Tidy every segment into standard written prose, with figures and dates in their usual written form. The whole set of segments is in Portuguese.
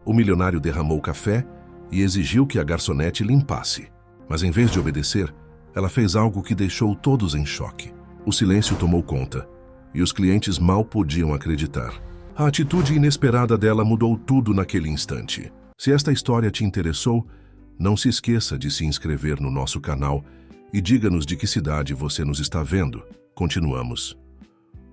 O milionário derramou café e exigiu que a garçonete limpasse. Mas em vez de obedecer, ela fez algo que deixou todos em choque. O silêncio tomou conta, e os clientes mal podiam acreditar. A atitude inesperada dela mudou tudo naquele instante. Se esta história te interessou, não se esqueça de se inscrever no nosso canal e diga-nos de que cidade você nos está vendo. Continuamos.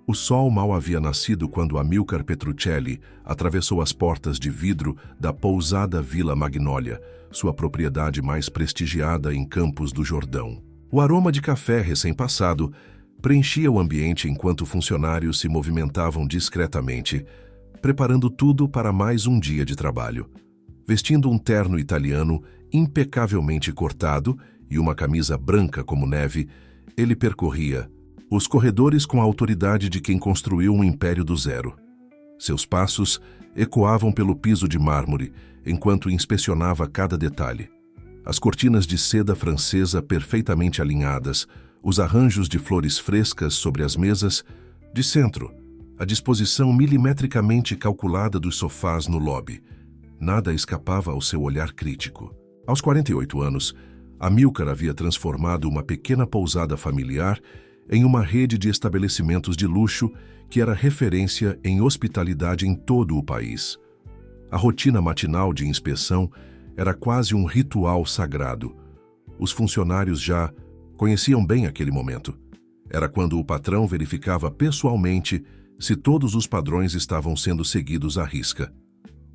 O sol mal havia nascido quando Amilcar Petruccelli atravessou as portas de vidro da pousada Vila Magnólia, sua propriedade mais prestigiada em Campos do Jordão. O aroma de café recém-passado preenchia o ambiente enquanto funcionários se movimentavam discretamente, preparando tudo para mais um dia de trabalho. Vestindo um terno italiano impecavelmente cortado e uma camisa branca como neve, ele percorria os corredores com a autoridade de quem construiu um império do zero. Seus passos ecoavam pelo piso de mármore enquanto inspecionava cada detalhe. As cortinas de seda francesa perfeitamente alinhadas, os arranjos de flores frescas sobre as mesas, de centro, a disposição milimetricamente calculada dos sofás no lobby. Nada escapava ao seu olhar crítico. Aos 48 anos, Amilcar havia transformado uma pequena pousada familiar em uma rede de estabelecimentos de luxo que era referência em hospitalidade em todo o país. A rotina matinal de inspeção era quase um ritual sagrado. Os funcionários já conheciam bem aquele momento. Era quando o patrão verificava pessoalmente se todos os padrões estavam sendo seguidos à risca.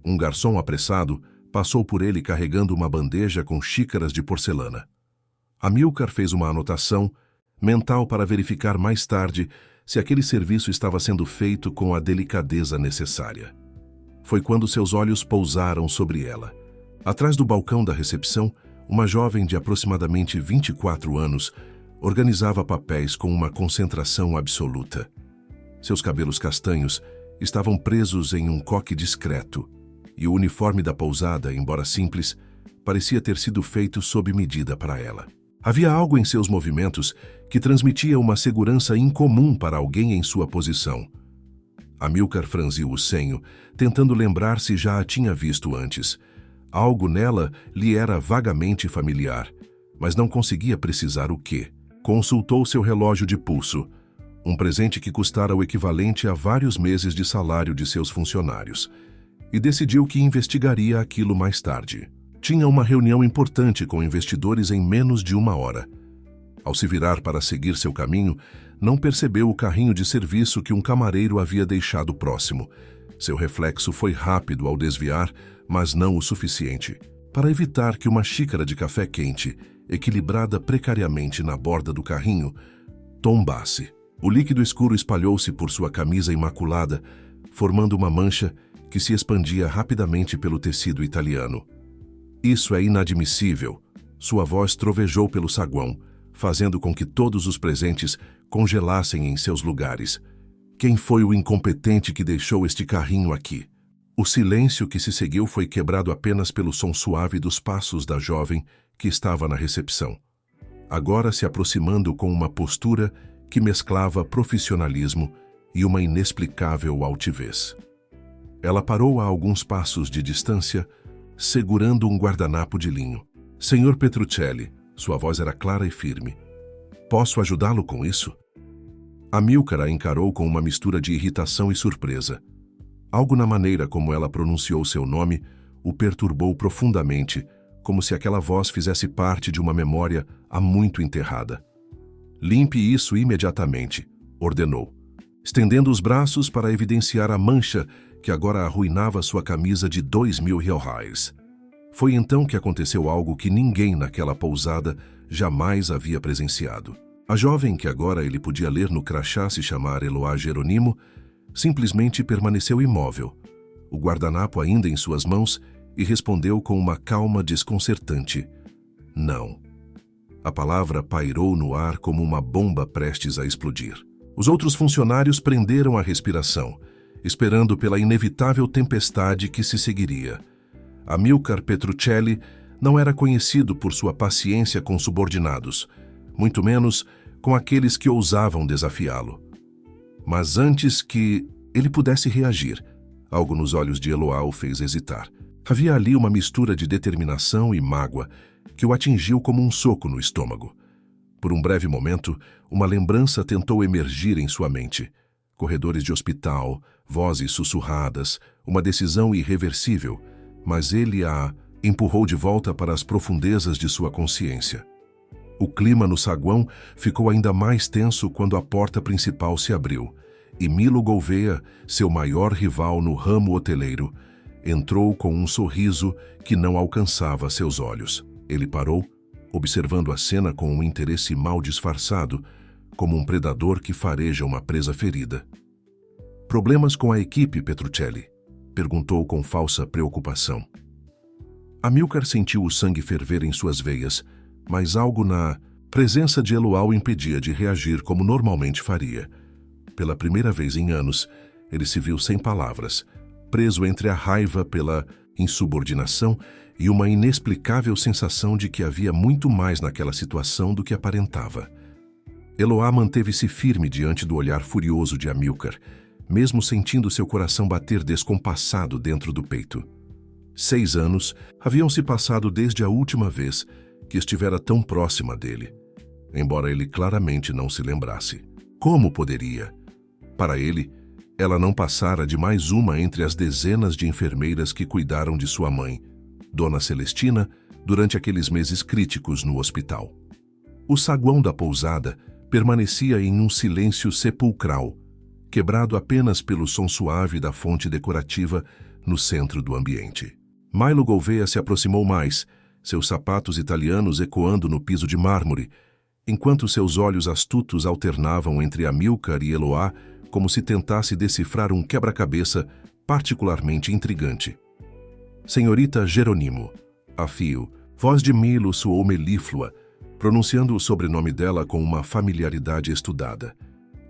Um garçom apressado passou por ele carregando uma bandeja com xícaras de porcelana. Amilcar fez uma anotação mental para verificar mais tarde se aquele serviço estava sendo feito com a delicadeza necessária. Foi quando seus olhos pousaram sobre ela. Atrás do balcão da recepção, uma jovem de aproximadamente 24 anos organizava papéis com uma concentração absoluta. Seus cabelos castanhos estavam presos em um coque discreto, e o uniforme da pousada, embora simples, parecia ter sido feito sob medida para ela. Havia algo em seus movimentos que transmitia uma segurança incomum para alguém em sua posição. Amilcar franziu o senho, tentando lembrar se já a tinha visto antes. Algo nela lhe era vagamente familiar, mas não conseguia precisar o quê. Consultou seu relógio de pulso, um presente que custara o equivalente a vários meses de salário de seus funcionários, e decidiu que investigaria aquilo mais tarde. Tinha uma reunião importante com investidores em menos de 1 hora. Ao se virar para seguir seu caminho, não percebeu o carrinho de serviço que um camareiro havia deixado próximo. Seu reflexo foi rápido ao desviar, mas não o suficiente para evitar que uma xícara de café quente, equilibrada precariamente na borda do carrinho, tombasse. O líquido escuro espalhou-se por sua camisa imaculada, formando uma mancha que se expandia rapidamente pelo tecido italiano. Isso é inadmissível. Sua voz trovejou pelo saguão, fazendo com que todos os presentes congelassem em seus lugares. Quem foi o incompetente que deixou este carrinho aqui? O silêncio que se seguiu foi quebrado apenas pelo som suave dos passos da jovem que estava na recepção, agora se aproximando com uma postura que mesclava profissionalismo e uma inexplicável altivez. Ela parou a alguns passos de distância, segurando um guardanapo de linho. Senhor Petruccelli, sua voz era clara e firme. Posso ajudá-lo com isso? Amilcar a encarou com uma mistura de irritação e surpresa. Algo na maneira como ela pronunciou seu nome o perturbou profundamente, como se aquela voz fizesse parte de uma memória há muito enterrada. Limpe isso imediatamente, ordenou, estendendo os braços para evidenciar a mancha que agora arruinava sua camisa de 2.000 reais. Foi então que aconteceu algo que ninguém naquela pousada jamais havia presenciado. A jovem, que agora ele podia ler no crachá se chamar Eloá Jeronimo, simplesmente permaneceu imóvel, o guardanapo ainda em suas mãos, e respondeu com uma calma desconcertante: não. A palavra pairou no ar como uma bomba prestes a explodir. Os outros funcionários prenderam a respiração, esperando pela inevitável tempestade que se seguiria. Amilcar Petruccelli não era conhecido por sua paciência com subordinados, muito menos com aqueles que ousavam desafiá-lo. Mas antes que ele pudesse reagir, algo nos olhos de Eloá o fez hesitar. Havia ali uma mistura de determinação e mágoa que o atingiu como um soco no estômago. Por um breve momento, uma lembrança tentou emergir em sua mente. Corredores de hospital, vozes sussurradas, uma decisão irreversível, mas ele a empurrou de volta para as profundezas de sua consciência. O clima no saguão ficou ainda mais tenso quando a porta principal se abriu, e Milo Gouveia, seu maior rival no ramo hoteleiro, entrou com um sorriso que não alcançava seus olhos. Ele parou, observando a cena com um interesse mal disfarçado, como um predador que fareja uma presa ferida. «Problemas com a equipe, Petruccelli?» perguntou com falsa preocupação. Amilcar sentiu o sangue ferver em suas veias, mas algo na presença de Eloá o impedia de reagir como normalmente faria. Pela primeira vez em anos, ele se viu sem palavras, preso entre a raiva pela insubordinação e uma inexplicável sensação de que havia muito mais naquela situação do que aparentava. Eloá manteve-se firme diante do olhar furioso de Amilcar, mesmo sentindo seu coração bater descompassado dentro do peito. 6 anos haviam se passado desde a última vez que estivera tão próxima dele, embora ele claramente não se lembrasse. Como poderia? Para ele, ela não passara de mais uma entre as dezenas de enfermeiras que cuidaram de sua mãe, Dona Celestina, durante aqueles meses críticos no hospital. O saguão da pousada permanecia em um silêncio sepulcral, quebrado apenas pelo som suave da fonte decorativa no centro do ambiente. Milo Gouveia se aproximou mais, seus sapatos italianos ecoando no piso de mármore, enquanto seus olhos astutos alternavam entre Amilcar e Eloá, como se tentasse decifrar um quebra-cabeça particularmente intrigante. Senhorita Jeronimo, a fio, voz de Milo soou melíflua, pronunciando o sobrenome dela com uma familiaridade estudada.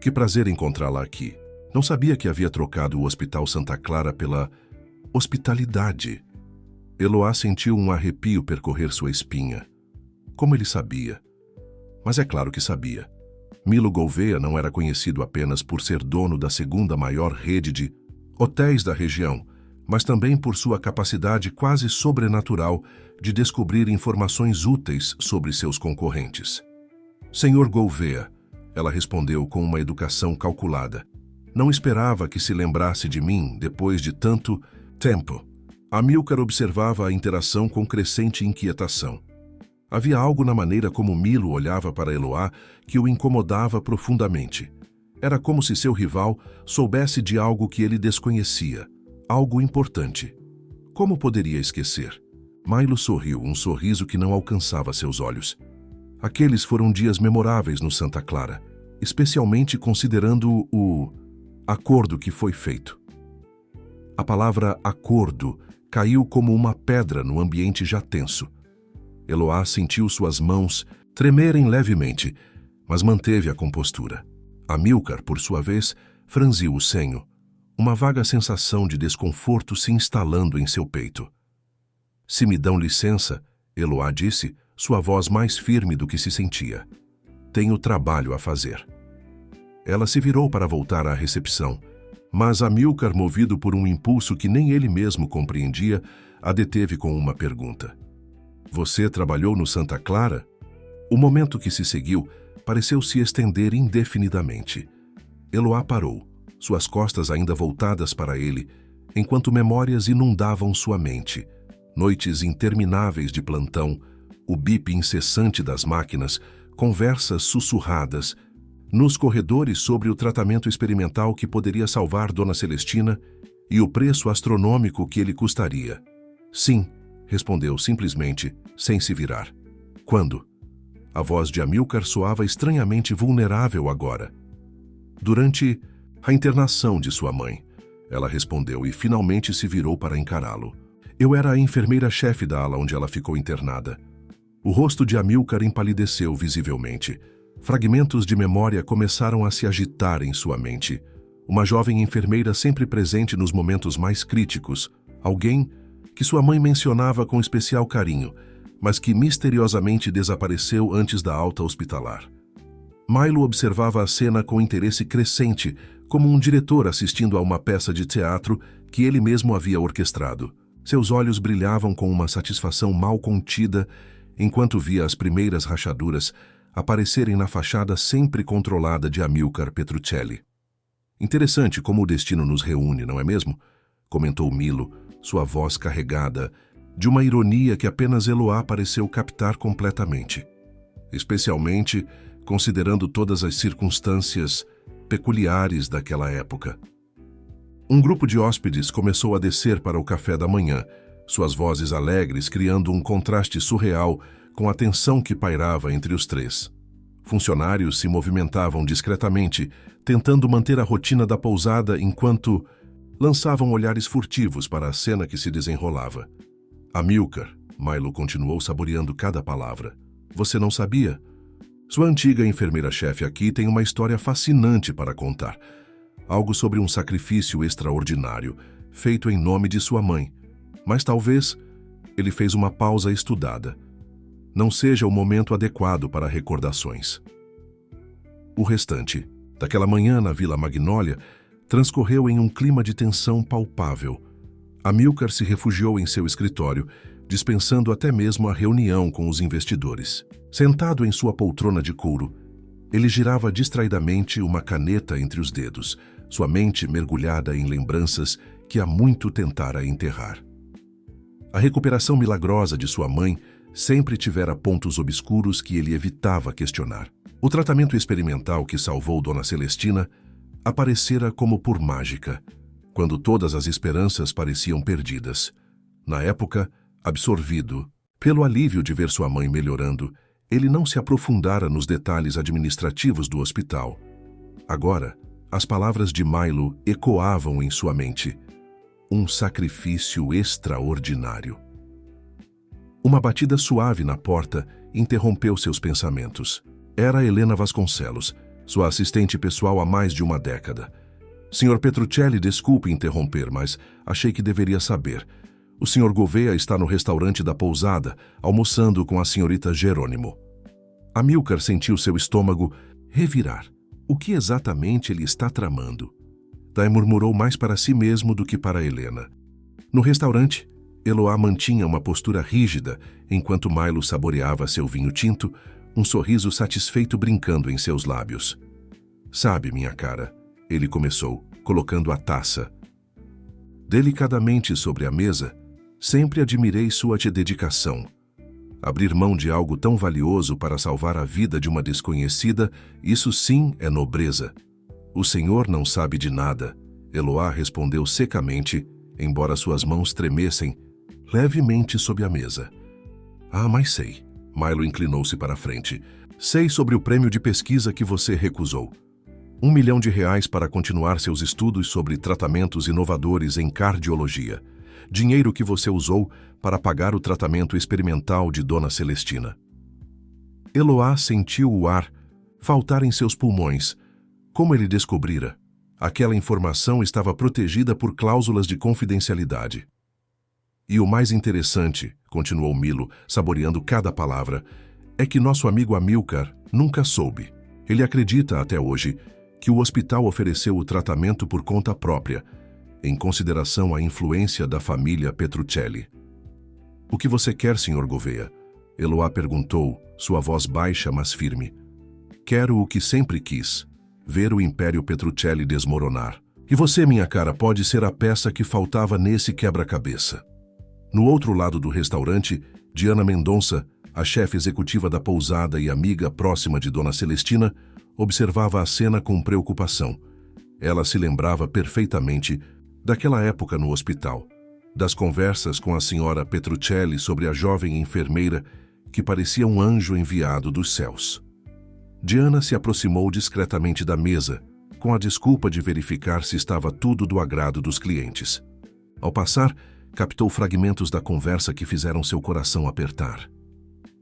Que prazer encontrá-la aqui. Não sabia que havia trocado o Hospital Santa Clara pela hospitalidade. Eloá sentiu um arrepio percorrer sua espinha. Como ele sabia? Mas é claro que sabia. Milo Gouveia não era conhecido apenas por ser dono da segunda maior rede de hotéis da região, mas também por sua capacidade quase sobrenatural de descobrir informações úteis sobre seus concorrentes. Senhor Gouveia, ela respondeu com uma educação calculada. Não esperava que se lembrasse de mim depois de tanto tempo. Amilcar observava a interação com crescente inquietação. Havia algo na maneira como Milo olhava para Eloá que o incomodava profundamente. Era como se seu rival soubesse de algo que ele desconhecia, algo importante. Como poderia esquecer? Milo sorriu, um sorriso que não alcançava seus olhos. Aqueles foram dias memoráveis no Santa Clara, especialmente considerando o acordo que foi feito. A palavra acordo caiu como uma pedra no ambiente já tenso. Eloá sentiu suas mãos tremerem levemente, mas manteve a compostura. Amilcar, por sua vez, franziu o senho, uma vaga sensação de desconforto se instalando em seu peito. Se me dão licença, Eloá disse, sua voz mais firme do que se sentia. Tenho trabalho a fazer. Ela se virou para voltar à recepção, mas Amilcar, movido por um impulso que nem ele mesmo compreendia, a deteve com uma pergunta. Você trabalhou no Santa Clara? O momento que se seguiu pareceu se estender indefinidamente. Eloá parou, suas costas ainda voltadas para ele, enquanto memórias inundavam sua mente. Noites intermináveis de plantão, o bip incessante das máquinas, conversas sussurradas, nos corredores sobre o tratamento experimental que poderia salvar Dona Celestina e o preço astronômico que ele custaria. Sim, respondeu simplesmente, sem se virar. Quando? A voz de Amilcar soava estranhamente vulnerável agora. Durante a internação de sua mãe, ela respondeu e finalmente se virou para encará-lo. Eu era a enfermeira-chefe da ala onde ela ficou internada. O rosto de Amilcar empalideceu visivelmente. Fragmentos de memória começaram a se agitar em sua mente. Uma jovem enfermeira sempre presente nos momentos mais críticos. Alguém que sua mãe mencionava com especial carinho, mas que misteriosamente desapareceu antes da alta hospitalar. Milo observava a cena com interesse crescente, como um diretor assistindo a uma peça de teatro que ele mesmo havia orquestrado. Seus olhos brilhavam com uma satisfação mal contida enquanto via as primeiras rachaduras aparecerem na fachada sempre controlada de Amilcar Petruccelli. Interessante como o destino nos reúne, não é mesmo? Comentou Milo, sua voz carregada de uma ironia que apenas Eloá pareceu captar completamente. Especialmente considerando todas as circunstâncias peculiares daquela época. Um grupo de hóspedes começou a descer para o café da manhã, suas vozes alegres criando um contraste surreal com a tensão que pairava entre os três. Funcionários se movimentavam discretamente, tentando manter a rotina da pousada enquanto lançavam olhares furtivos para a cena que se desenrolava. Amilcar, Milo continuou saboreando cada palavra. Você não sabia? Sua antiga enfermeira-chefe aqui tem uma história fascinante para contar. Algo sobre um sacrifício extraordinário, feito em nome de sua mãe. Mas talvez ele fez uma pausa estudada. Não seja o momento adequado para recordações. O restante daquela manhã na Vila Magnólia transcorreu em um clima de tensão palpável. Amilcar se refugiou em seu escritório, dispensando até mesmo a reunião com os investidores. Sentado em sua poltrona de couro, ele girava distraidamente uma caneta entre os dedos, sua mente mergulhada em lembranças que há muito tentara enterrar. A recuperação milagrosa de sua mãe sempre tivera pontos obscuros que ele evitava questionar. O tratamento experimental que salvou Dona Celestina aparecera como por mágica, quando todas as esperanças pareciam perdidas. Na época, absorvido pelo alívio de ver sua mãe melhorando, ele não se aprofundara nos detalhes administrativos do hospital. Agora, as palavras de Milo ecoavam em sua mente. Um sacrifício extraordinário. Uma batida suave na porta interrompeu seus pensamentos. Era Helena Vasconcelos, sua assistente pessoal há mais de uma década. Sr. Petruccelli, desculpe interromper, mas achei que deveria saber. O Sr. Gouveia está no restaurante da pousada, almoçando com a senhorita Jerônimo. Amilcar sentiu seu estômago revirar. O que exatamente ele está tramando? Daí murmurou mais para si mesmo do que para Helena. No restaurante, Eloá mantinha uma postura rígida, enquanto Milo saboreava seu vinho tinto, um sorriso satisfeito brincando em seus lábios. Sabe, minha cara, ele começou, colocando a taça delicadamente sobre a mesa. Sempre admirei sua dedicação. Abrir mão de algo tão valioso para salvar a vida de uma desconhecida, isso sim é nobreza. O senhor não sabe de nada, Eloá respondeu secamente, embora suas mãos tremessem levemente sob a mesa. Ah, mas sei. Milo inclinou-se para a frente. Sei sobre o prêmio de pesquisa que você recusou. R$1 milhão para continuar seus estudos sobre tratamentos inovadores em cardiologia. Dinheiro que você usou para pagar o tratamento experimental de Dona Celestina. Eloá sentiu o ar faltar em seus pulmões. Como ele descobrira? Aquela informação estava protegida por cláusulas de confidencialidade. E o mais interessante, continuou Milo, saboreando cada palavra, é que nosso amigo Amilcar nunca soube. Ele acredita até hoje que o hospital ofereceu o tratamento por conta própria, em consideração à influência da família Petruccelli. O que você quer, Sr. Gouveia? Eloá perguntou, sua voz baixa mas firme. Quero o que sempre quis, ver o Império Petruccelli desmoronar. E você, minha cara, pode ser a peça que faltava nesse quebra-cabeça. No outro lado do restaurante, Diana Mendonça, a chefe executiva da pousada e amiga próxima de Dona Celestina, observava a cena com preocupação. Ela se lembrava perfeitamente daquela época no hospital, das conversas com a senhora Petruccelli sobre a jovem enfermeira que parecia um anjo enviado dos céus. Diana se aproximou discretamente da mesa, com a desculpa de verificar se estava tudo do agrado dos clientes. Ao passar, captou fragmentos da conversa que fizeram seu coração apertar.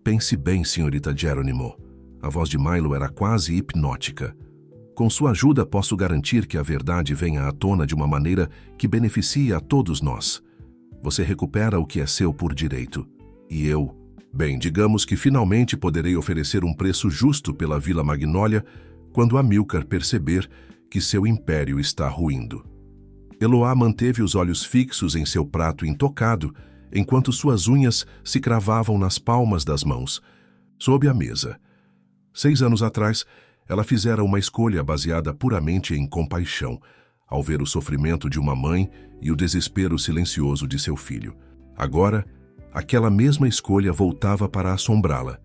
Pense bem, senhorita Jerônimo. A voz de Milo era quase hipnótica. Com sua ajuda, posso garantir que a verdade venha à tona de uma maneira que beneficie a todos nós. Você recupera o que é seu por direito. E eu, bem, digamos que finalmente poderei oferecer um preço justo pela Vila Magnólia quando Amilcar perceber que seu império está ruindo. Eloá manteve os olhos fixos em seu prato intocado, enquanto suas unhas se cravavam nas palmas das mãos, sob a mesa. 6 anos atrás, ela fizera uma escolha baseada puramente em compaixão, ao ver o sofrimento de uma mãe e o desespero silencioso de seu filho. Agora, aquela mesma escolha voltava para assombrá-la,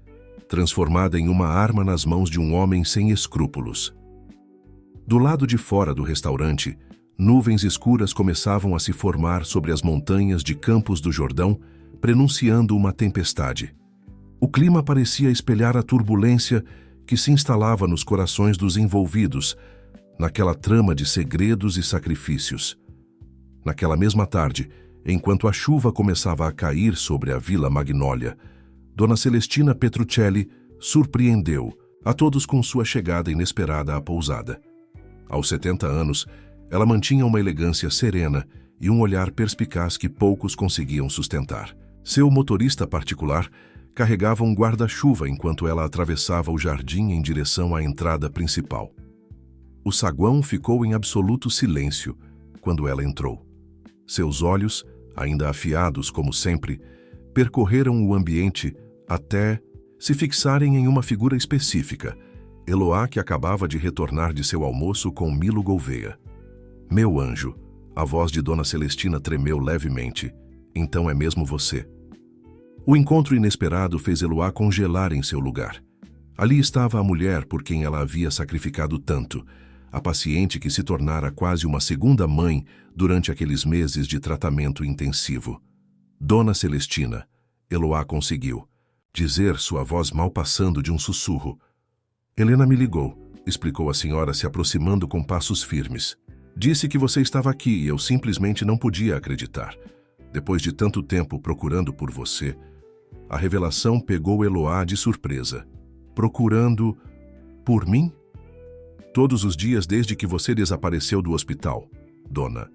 transformada em uma arma nas mãos de um homem sem escrúpulos. Do lado de fora do restaurante, nuvens escuras começavam a se formar sobre as montanhas de Campos do Jordão, prenunciando uma tempestade. O clima parecia espelhar a turbulência que se instalava nos corações dos envolvidos, naquela trama de segredos e sacrifícios. Naquela mesma tarde, enquanto a chuva começava a cair sobre a Vila Magnólia, Dona Celestina Petruccelli surpreendeu a todos com sua chegada inesperada à pousada. Aos 70 anos, ela mantinha uma elegância serena e um olhar perspicaz que poucos conseguiam sustentar. Seu motorista particular carregava um guarda-chuva enquanto ela atravessava o jardim em direção à entrada principal. O saguão ficou em absoluto silêncio quando ela entrou. Seus olhos, ainda afiados como sempre, percorreram o ambiente até se fixarem em uma figura específica, Eloá, que acabava de retornar de seu almoço com Milo Gouveia. "Meu anjo", a voz de Dona Celestina tremeu levemente. "Então é mesmo você?" O encontro inesperado fez Eloá congelar em seu lugar. Ali estava a mulher por quem ela havia sacrificado tanto, a paciente que se tornara quase uma segunda mãe durante aqueles meses de tratamento intensivo. "Dona Celestina", Eloá conseguiu dizer, sua voz mal passando de um sussurro. "Helena me ligou", explicou a senhora, se aproximando com passos firmes. "Disse que você estava aqui e eu simplesmente não podia acreditar. Depois de tanto tempo procurando por você..." A revelação pegou Eloá de surpresa. "Procurando por mim?" "Todos os dias desde que você desapareceu do hospital, dona."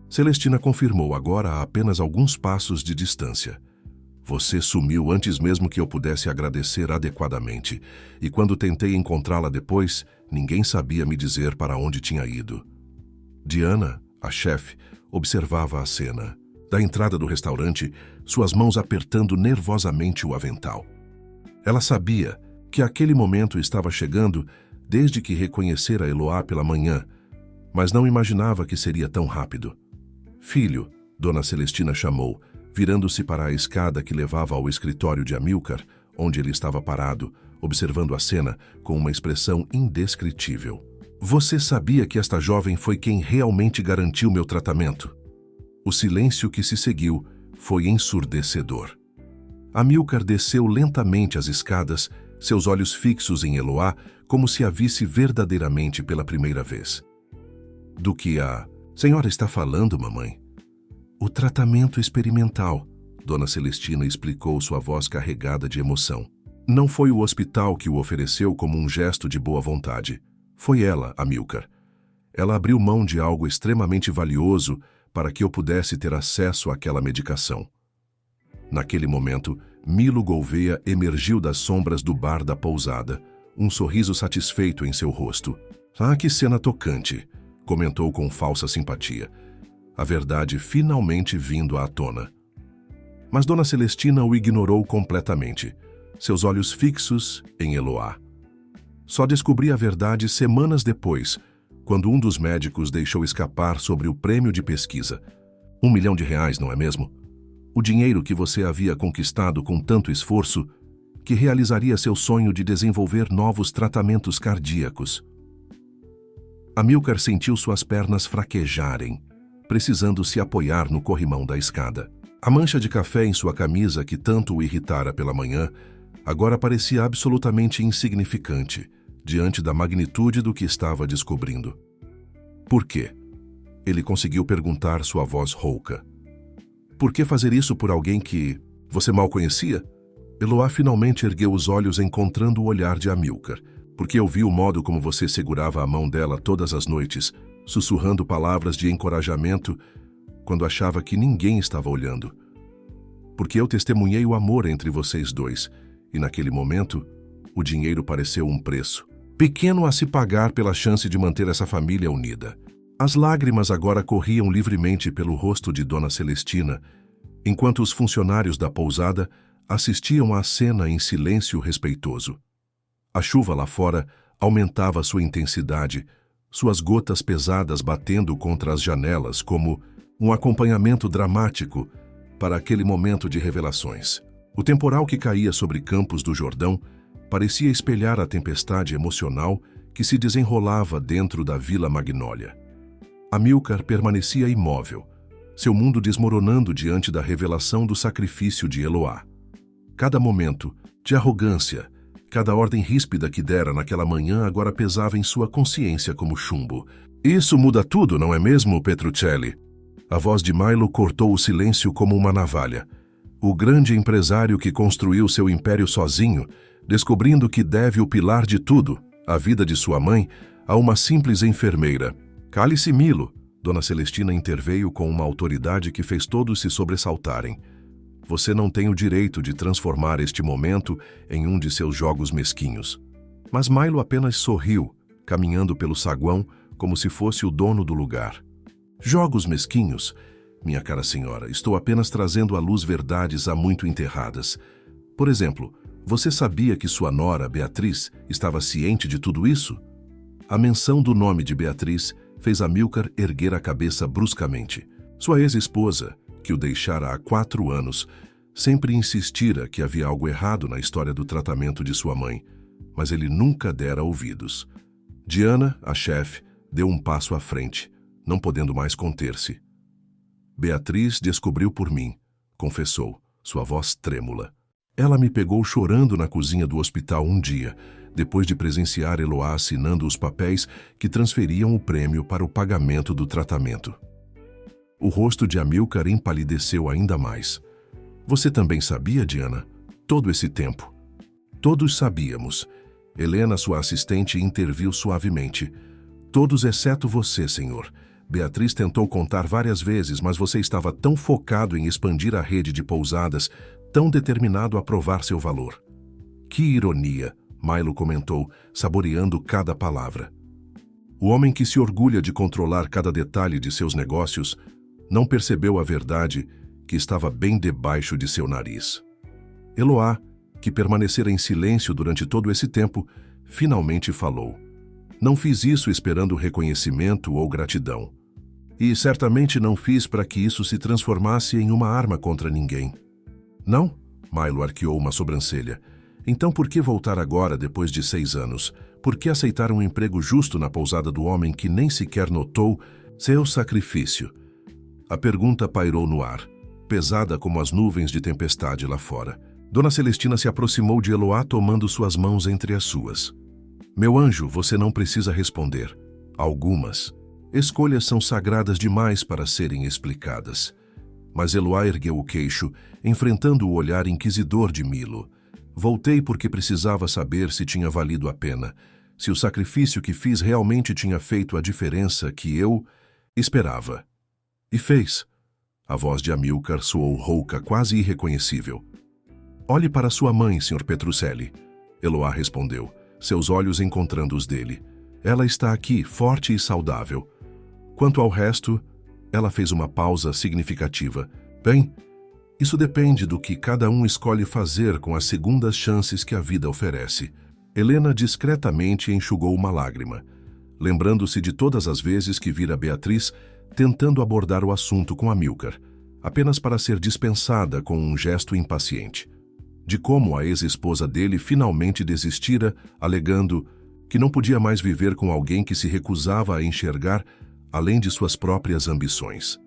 Celestina confirmou, agora a apenas alguns passos de distância. "Você sumiu antes mesmo que eu pudesse agradecer adequadamente, e quando tentei encontrá-la depois, ninguém sabia me dizer para onde tinha ido." Diana, a chefe, observava a cena. Da entrada do restaurante, suas mãos apertando nervosamente o avental. Ela sabia que aquele momento estava chegando desde que reconhecera Eloá pela manhã, mas não imaginava que seria tão rápido. "Filho", Dona Celestina chamou, virando-se para a escada que levava ao escritório de Amílcar, onde ele estava parado, observando a cena com uma expressão indescritível. "Você sabia que esta jovem foi quem realmente garantiu meu tratamento?" O silêncio que se seguiu foi ensurdecedor. Amílcar desceu lentamente as escadas, seus olhos fixos em Eloá, como se a visse verdadeiramente pela primeira vez. "Do que a senhora está falando, mamãe?" "O tratamento experimental", Dona Celestina explicou, sua voz carregada de emoção. "Não foi o hospital que o ofereceu como um gesto de boa vontade. Foi ela, Amílcar. Ela abriu mão de algo extremamente valioso para que eu pudesse ter acesso àquela medicação." Naquele momento, Milo Gouveia emergiu das sombras do bar da pousada, um sorriso satisfeito em seu rosto. "Ah, que cena tocante", comentou com falsa simpatia. A verdade finalmente vindo à tona. Mas Dona Celestina o ignorou completamente, seus olhos fixos em Eloá. Só descobri a verdade semanas depois, quando um dos médicos deixou escapar sobre o prêmio de pesquisa. R$1 milhão, não é mesmo? O dinheiro que você havia conquistado com tanto esforço, que realizaria seu sonho de desenvolver novos tratamentos cardíacos. Amílcar sentiu suas pernas fraquejarem, precisando se apoiar no corrimão da escada. A mancha de café em sua camisa, que tanto o irritara pela manhã, agora parecia absolutamente insignificante diante da magnitude do que estava descobrindo. "Por quê?" Ele conseguiu perguntar, sua voz rouca. "Por que fazer isso por alguém que você mal conhecia?" Eloá finalmente ergueu os olhos, encontrando o olhar de Amílcar. "Porque eu vi o modo como você segurava a mão dela todas as noites, sussurrando palavras de encorajamento quando achava que ninguém estava olhando. Porque eu testemunhei o amor entre vocês dois, e naquele momento, o dinheiro pareceu um preço pequeno a se pagar pela chance de manter essa família unida." As lágrimas agora corriam livremente pelo rosto de Dona Celestina, enquanto os funcionários da pousada assistiam à cena em silêncio respeitoso. A chuva lá fora aumentava sua intensidade, suas gotas pesadas batendo contra as janelas como um acompanhamento dramático para aquele momento de revelações. O temporal que caía sobre Campos do Jordão parecia espelhar a tempestade emocional que se desenrolava dentro da Vila Magnólia. Amílcar permanecia imóvel, seu mundo desmoronando diante da revelação do sacrifício de Eloá. Cada momento de arrogância, cada ordem ríspida que dera naquela manhã agora pesava em sua consciência como chumbo. Isso muda tudo, não é mesmo, Petruccelli? A voz de Milo cortou o silêncio como uma navalha. O grande empresário que construiu seu império sozinho, descobrindo que deve o pilar de tudo, a vida de sua mãe, a uma simples enfermeira. Cale-se, Milo, Dona Celestina interveio com uma autoridade que fez todos se sobressaltarem. Você não tem o direito de transformar este momento em um de seus jogos mesquinhos. Mas Milo apenas sorriu, caminhando pelo saguão como se fosse o dono do lugar. Jogos mesquinhos? Minha cara senhora, estou apenas trazendo à luz verdades há muito enterradas. Por exemplo, você sabia que sua nora, Beatriz, estava ciente de tudo isso? A menção do nome de Beatriz fez Amílcar erguer a cabeça bruscamente. Sua ex-esposa, que o deixara há 4 anos, sempre insistira que havia algo errado na história do tratamento de sua mãe, mas ele nunca dera ouvidos. Diana, a chefe, deu um passo à frente, não podendo mais conter-se. Beatriz descobriu por mim, confessou, sua voz trêmula. Ela me pegou chorando na cozinha do hospital um dia, depois de presenciar Eloá assinando os papéis que transferiam o prêmio para o pagamento do tratamento. O rosto de Amílcar empalideceu ainda mais. Você também sabia, Diana? Todo esse tempo. Todos sabíamos. Helena, sua assistente, interviu suavemente. Todos exceto você, senhor. Beatriz tentou contar várias vezes, mas você estava tão focado em expandir a rede de pousadas, tão determinado a provar seu valor. Que ironia, Milo comentou, saboreando cada palavra. O homem que se orgulha de controlar cada detalhe de seus negócios não percebeu a verdade que estava bem debaixo de seu nariz. Eloá, que permanecera em silêncio durante todo esse tempo, finalmente falou. Não fiz isso esperando reconhecimento ou gratidão. E certamente não fiz para que isso se transformasse em uma arma contra ninguém. Não? Milo arqueou uma sobrancelha. Então por que voltar agora depois de 6 anos? Por que aceitar um emprego justo na pousada do homem que nem sequer notou seu sacrifício? A pergunta pairou no ar, pesada como as nuvens de tempestade lá fora. Dona Celestina se aproximou de Eloá tomando suas mãos entre as suas. Meu anjo, você não precisa responder. Algumas escolhas são sagradas demais para serem explicadas. Mas Eloá ergueu o queixo, enfrentando o olhar inquisidor de Milo. Voltei porque precisava saber se tinha valido a pena, se o sacrifício que fiz realmente tinha feito a diferença que eu esperava. E fez. A voz de Amílcar soou rouca, quase irreconhecível. Olhe para sua mãe, Sr. Petruccelli. Eloá respondeu, seus olhos encontrando os dele. Ela está aqui, forte e saudável. Quanto ao resto, ela fez uma pausa significativa. Bem, isso depende do que cada um escolhe fazer com as segundas chances que a vida oferece. Helena discretamente enxugou uma lágrima, lembrando-se de todas as vezes que vira Beatriz tentando abordar o assunto com Amílcar, apenas para ser dispensada com um gesto impaciente. De como a ex-esposa dele finalmente desistira, alegando que não podia mais viver com alguém que se recusava a enxergar além de suas próprias ambições.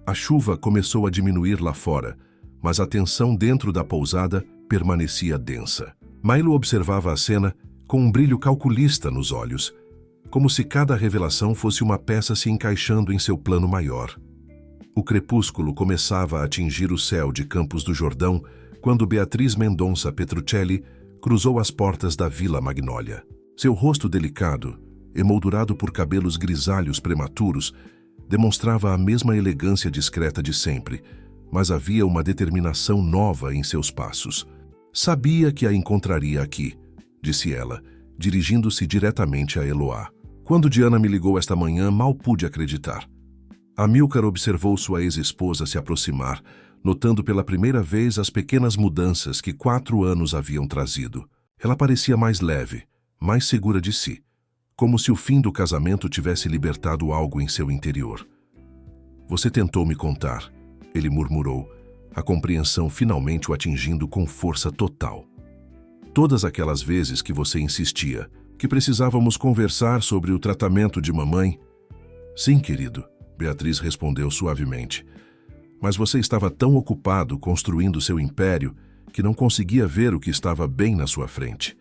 A chuva começou a diminuir lá fora, mas a tensão dentro da pousada permanecia densa. Milo observava a cena com um brilho calculista nos olhos, como se cada revelação fosse uma peça se encaixando em seu plano maior. O crepúsculo começava a atingir o céu de Campos do Jordão quando Beatriz Mendonça Petruccelli cruzou as portas da Vila Magnólia. Seu rosto delicado, emoldurado por cabelos grisalhos prematuros, demonstrava a mesma elegância discreta de sempre, mas havia uma determinação nova em seus passos. Sabia que a encontraria aqui, disse ela, dirigindo-se diretamente a Eloá. Quando Diana me ligou esta manhã, mal pude acreditar. Amílcar observou sua ex-esposa se aproximar, notando pela primeira vez as pequenas mudanças que 4 anos haviam trazido. Ela parecia mais leve, mais segura de si, como se o fim do casamento tivesse libertado algo em seu interior. Você tentou me contar, ele murmurou, a compreensão finalmente o atingindo com força total. Todas aquelas vezes que você insistia, que precisávamos conversar sobre o tratamento de mamãe. Sim, querido, Beatriz respondeu suavemente. Mas você estava tão ocupado construindo seu império que não conseguia ver o que estava bem na sua frente.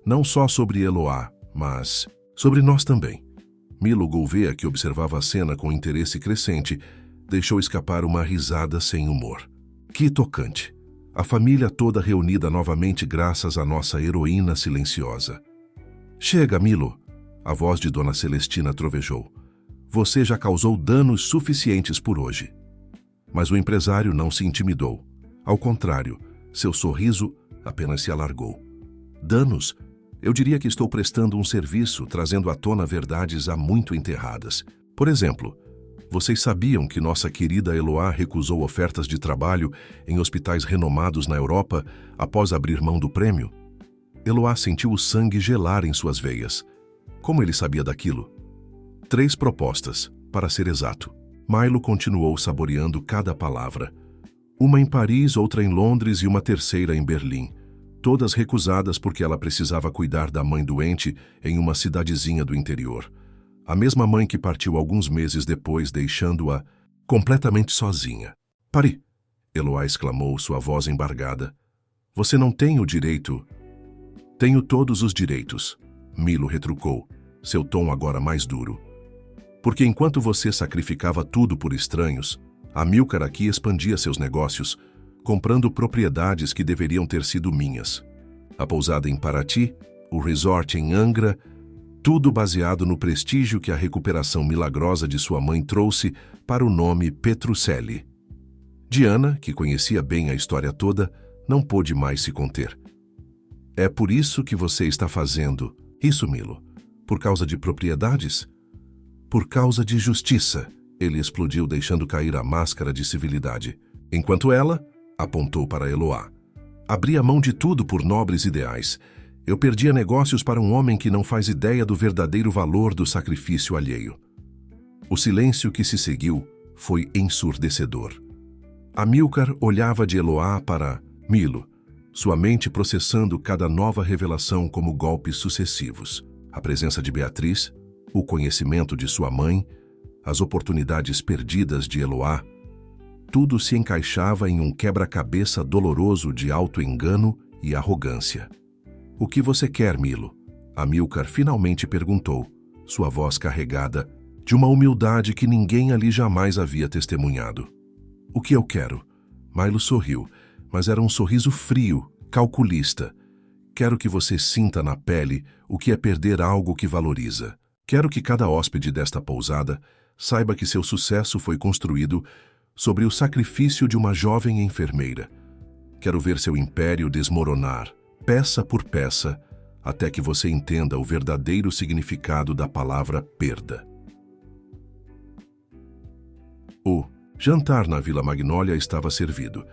Não só sobre Eloá, mas sobre nós também. Milo Gouveia, que observava a cena com interesse crescente, deixou escapar uma risada sem humor. Que tocante! A família toda reunida novamente graças à nossa heroína silenciosa. Chega, Milo! A voz de Dona Celestina trovejou. Você já causou danos suficientes por hoje. Mas o empresário não se intimidou. Ao contrário, seu sorriso apenas se alargou. Danos? Eu diria que estou prestando um serviço, trazendo à tona verdades há muito enterradas. Por exemplo, vocês sabiam que nossa querida Eloá recusou ofertas de trabalho em hospitais renomados na Europa após abrir mão do prêmio? Eloá sentiu o sangue gelar em suas veias. Como ele sabia daquilo? 3 propostas, para ser exato. Milo continuou saboreando cada palavra. Uma em Paris, outra em Londres e uma terceira em Berlim. Todas recusadas porque ela precisava cuidar da mãe doente em uma cidadezinha do interior. A mesma mãe que partiu alguns meses depois, deixando-a completamente sozinha. Pare! Eloá exclamou, sua voz embargada. Você não tem o direito... Tenho todos os direitos, Milo retrucou, seu tom agora mais duro. Porque enquanto você sacrificava tudo por estranhos, Amílcar aqui expandia seus negócios, comprando propriedades que deveriam ter sido minhas. A pousada em Paraty, o resort em Angra, tudo baseado no prestígio que a recuperação milagrosa de sua mãe trouxe para o nome Petruccelli. Diana, que conhecia bem a história toda, não pôde mais se conter. É por isso que você está fazendo isso, Milo? Por causa de propriedades? Por causa de justiça, ele explodiu, deixando cair a máscara de civilidade. Enquanto ela, apontou para Eloá, abria mão de tudo por nobres ideais. Eu perdia negócios para um homem que não faz ideia do verdadeiro valor do sacrifício alheio. O silêncio que se seguiu foi ensurdecedor. Amílcar olhava de Eloá para Milo, sua mente processando cada nova revelação como golpes sucessivos. A presença de Beatriz, o conhecimento de sua mãe, as oportunidades perdidas de Eloá, tudo se encaixava em um quebra-cabeça doloroso de auto-engano e arrogância. O que você quer, Milo? Amílcar finalmente perguntou, sua voz carregada de uma humildade que ninguém ali jamais havia testemunhado. O que eu quero? Milo sorriu, mas era um sorriso frio, calculista. Quero que você sinta na pele o que é perder algo que valoriza. Quero que cada hóspede desta pousada saiba que seu sucesso foi construído sobre o sacrifício de uma jovem enfermeira. Quero ver seu império desmoronar, peça por peça, até que você entenda o verdadeiro significado da palavra perda. O jantar na Vila Magnólia estava servido,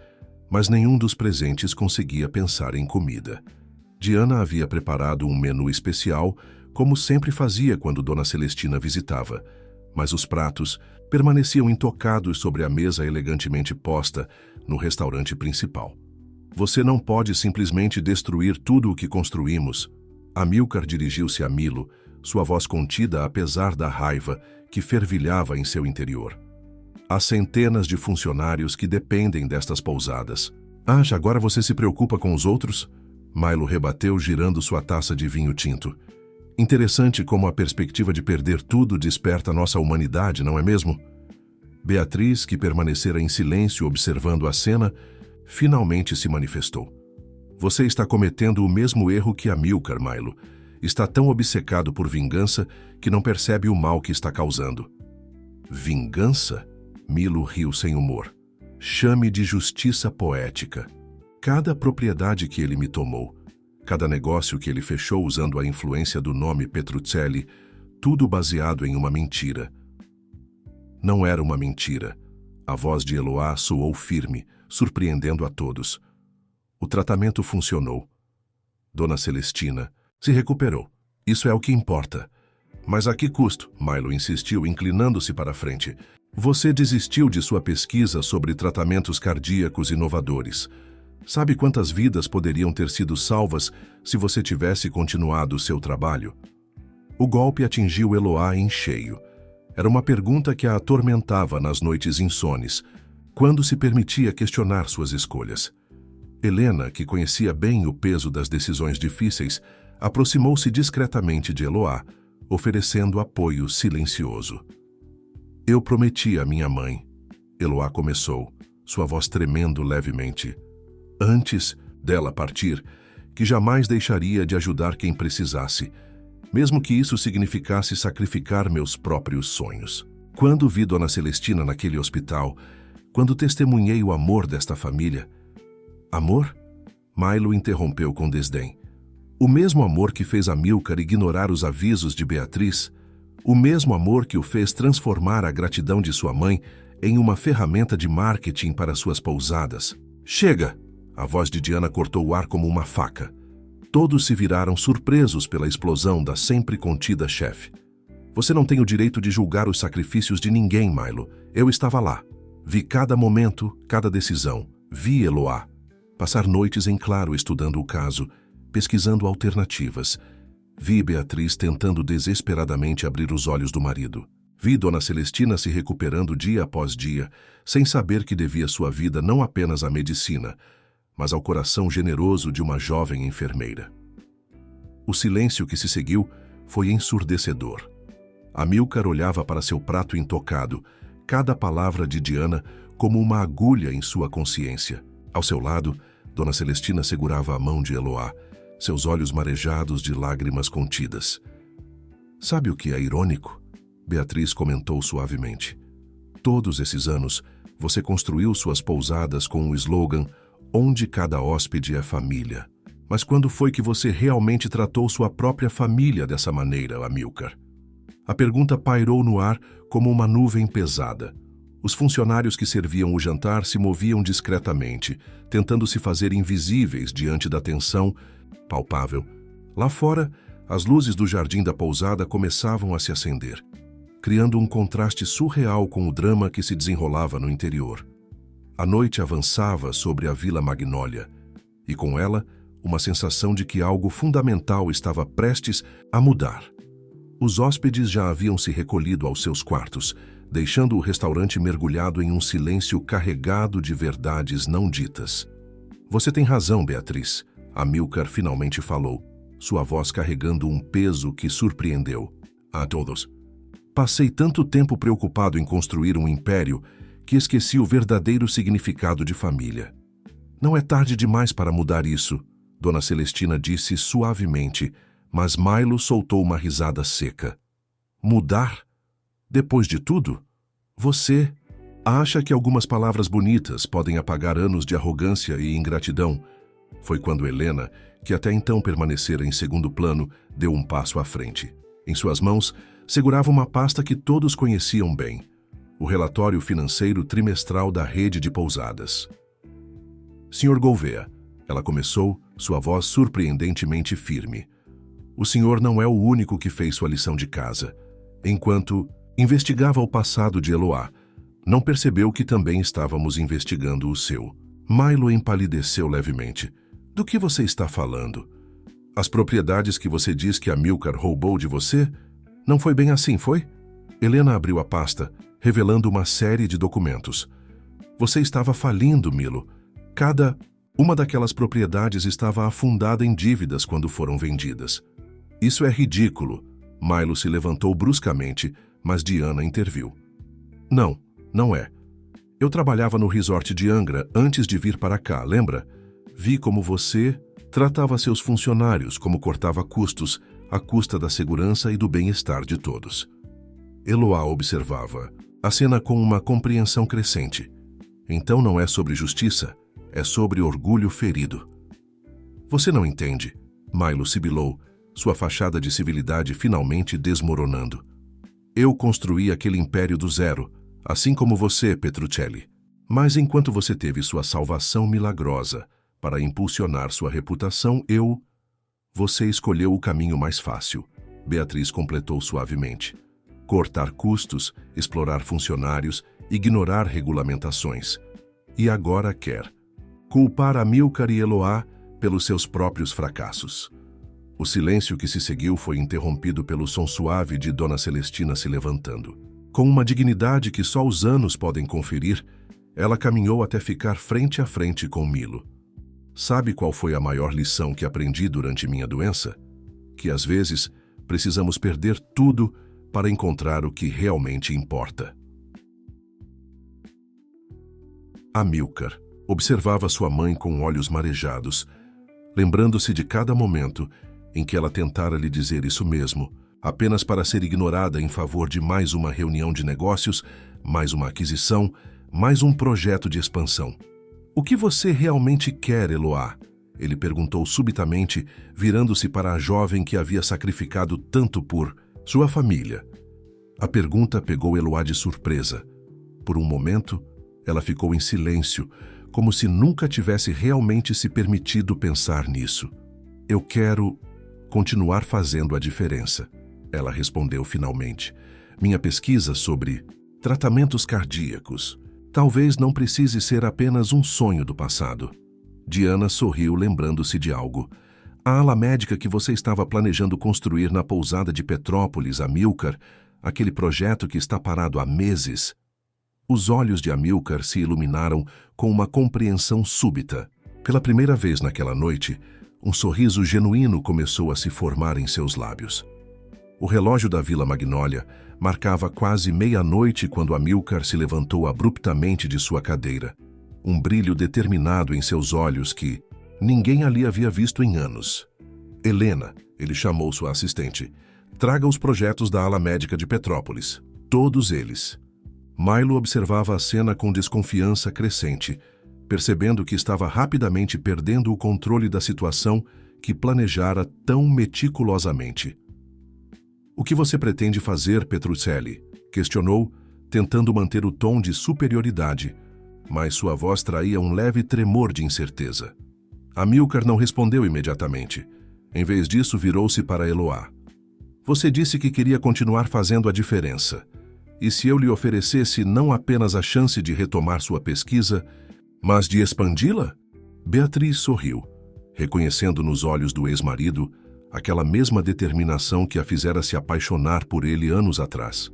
mas nenhum dos presentes conseguia pensar em comida. Diana havia preparado um menu especial, como sempre fazia quando Dona Celestina visitava, mas os pratos permaneciam intocados sobre a mesa elegantemente posta no restaurante principal. Você não pode simplesmente destruir tudo o que construímos. Amílcar dirigiu-se a Milo, sua voz contida apesar da raiva que fervilhava em seu interior. Há centenas de funcionários que dependem destas pousadas. Já agora você se preocupa com os outros? Milo rebateu, girando sua taça de vinho tinto. Interessante como a perspectiva de perder tudo desperta nossa humanidade, não é mesmo? Beatriz, que permanecera em silêncio observando a cena, finalmente se manifestou. Você está cometendo o mesmo erro que Amílcar, Milo. Está tão obcecado por vingança que não percebe o mal que está causando. Vingança? Milo riu sem humor. Chame de justiça poética. Cada propriedade que ele me tomou, cada negócio que ele fechou usando a influência do nome Petruccelli, tudo baseado em uma mentira. Não era uma mentira. A voz de Eloá soou firme, surpreendendo a todos. O tratamento funcionou. Dona Celestina se recuperou. Isso é o que importa. Mas a que custo? Milo insistiu, inclinando-se para a frente. Você desistiu de sua pesquisa sobre tratamentos cardíacos inovadores. Sabe quantas vidas poderiam ter sido salvas se você tivesse continuado seu trabalho? O golpe atingiu Eloá em cheio. Era uma pergunta que a atormentava nas noites insones, quando se permitia questionar suas escolhas. Helena, que conhecia bem o peso das decisões difíceis, aproximou-se discretamente de Eloá, oferecendo apoio silencioso. Eu prometi à minha mãe. Eloá começou, sua voz tremendo levemente. Antes dela partir, que jamais deixaria de ajudar quem precisasse, mesmo que isso significasse sacrificar meus próprios sonhos. Quando vi Dona Celestina naquele hospital, quando testemunhei o amor desta família... Amor? Milo interrompeu com desdém. O mesmo amor que fez Amílcar ignorar os avisos de Beatriz, o mesmo amor que o fez transformar a gratidão de sua mãe em uma ferramenta de marketing para suas pousadas. Chega! A voz de Diana cortou o ar como uma faca. Todos se viraram surpresos pela explosão da sempre contida chefe. Você não tem o direito de julgar os sacrifícios de ninguém, Milo. Eu estava lá. Vi cada momento, cada decisão. Vi Eloá passar noites em claro estudando o caso, pesquisando alternativas. Vi Beatriz tentando desesperadamente abrir os olhos do marido. Vi Dona Celestina se recuperando dia após dia, sem saber que devia sua vida não apenas à medicina, mas ao coração generoso de uma jovem enfermeira. O silêncio que se seguiu foi ensurdecedor. Amílcar olhava para seu prato intocado, cada palavra de Diana como uma agulha em sua consciência. Ao seu lado, Dona Celestina segurava a mão de Eloá, seus olhos marejados de lágrimas contidas. Sabe o que é irônico? Beatriz comentou suavemente. Todos esses anos, você construiu suas pousadas com o slogan onde cada hóspede é família. Mas quando foi que você realmente tratou sua própria família dessa maneira, Amílcar? A pergunta pairou no ar como uma nuvem pesada. Os funcionários que serviam o jantar se moviam discretamente, tentando se fazer invisíveis diante da tensão palpável. Lá fora, as luzes do jardim da pousada começavam a se acender, criando um contraste surreal com o drama que se desenrolava no interior. A noite avançava sobre a Vila Magnólia, e com ela, uma sensação de que algo fundamental estava prestes a mudar. Os hóspedes já haviam se recolhido aos seus quartos, deixando o restaurante mergulhado em um silêncio carregado de verdades não ditas. Você tem razão, Beatriz, Amílcar finalmente falou, sua voz carregando um peso que surpreendeu a todos. Passei tanto tempo preocupado em construir um império que esqueci o verdadeiro significado de família. Não é tarde demais para mudar isso, Dona Celestina disse suavemente, mas Milo soltou uma risada seca. Mudar? Depois de tudo? Você acha que algumas palavras bonitas podem apagar anos de arrogância e ingratidão? Foi quando Helena, que até então permanecera em segundo plano, deu um passo à frente. Em suas mãos, segurava uma pasta que todos conheciam bem, o relatório financeiro trimestral da rede de pousadas. Sr. Gouveia, ela começou, sua voz surpreendentemente firme. O senhor não é o único que fez sua lição de casa. Enquanto investigava o passado de Eloá, não percebeu que também estávamos investigando o seu. Milo empalideceu levemente. Do que você está falando? As propriedades que você diz que Amílcar roubou de você? Não foi bem assim, foi? Helena abriu a pasta, revelando uma série de documentos. Você estava falindo, Milo. Cada uma daquelas propriedades estava afundada em dívidas quando foram vendidas. Isso é ridículo. Milo se levantou bruscamente, mas Diana interviu. Não, não é. Eu trabalhava no resort de Angra antes de vir para cá, lembra? Vi como você tratava seus funcionários, como cortava custos, à custa da segurança e do bem-estar de todos. Eloá observava a cena com uma compreensão crescente. Então não é sobre justiça, é sobre orgulho ferido. Você não entende, Milo sibilou, sua fachada de civilidade finalmente desmoronando. Eu construí aquele império do zero, assim como você, Petruccelli. Mas enquanto você teve sua salvação milagrosa para impulsionar sua reputação, Você escolheu o caminho mais fácil, Beatriz completou suavemente. Cortar custos, explorar funcionários, ignorar regulamentações. E agora quer culpar Amílcar e Eloá pelos seus próprios fracassos. O silêncio que se seguiu foi interrompido pelo som suave de Dona Celestina se levantando. Com uma dignidade que só os anos podem conferir, ela caminhou até ficar frente a frente com Milo. Sabe qual foi a maior lição que aprendi durante minha doença? Que às vezes precisamos perder tudo para encontrar o que realmente importa. Amílcar observava sua mãe com olhos marejados, lembrando-se de cada momento em que ela tentara lhe dizer isso mesmo, apenas para ser ignorada em favor de mais uma reunião de negócios, mais uma aquisição, mais um projeto de expansão. O que você realmente quer, Eloá? Ele perguntou subitamente, virando-se para a jovem que havia sacrificado tanto por sua família. A pergunta pegou Eloá de surpresa. Por um momento, ela ficou em silêncio, como se nunca tivesse realmente se permitido pensar nisso. Eu quero continuar fazendo a diferença, ela respondeu finalmente. Minha pesquisa sobre tratamentos cardíacos talvez não precise ser apenas um sonho do passado. Diana sorriu, lembrando-se de algo. A ala médica que você estava planejando construir na pousada de Petrópolis, Amílcar, aquele projeto que está parado há meses. Os olhos de Amílcar se iluminaram com uma compreensão súbita. Pela primeira vez naquela noite, um sorriso genuíno começou a se formar em seus lábios. O relógio da Vila Magnólia marcava quase meia-noite quando Amílcar se levantou abruptamente de sua cadeira. Um brilho determinado em seus olhos que ninguém ali havia visto em anos. Helena, ele chamou sua assistente, traga os projetos da ala médica de Petrópolis. Todos eles. Milo observava a cena com desconfiança crescente, percebendo que estava rapidamente perdendo o controle da situação que planejara tão meticulosamente. O que você pretende fazer, Petruccelli? Questionou, tentando manter o tom de superioridade, mas sua voz traía um leve tremor de incerteza. Amílcar não respondeu imediatamente. Em vez disso, virou-se para Eloá. Você disse que queria continuar fazendo a diferença. E se eu lhe oferecesse não apenas a chance de retomar sua pesquisa, mas de expandi-la? Beatriz sorriu, reconhecendo nos olhos do ex-marido aquela mesma determinação que a fizera se apaixonar por ele anos atrás.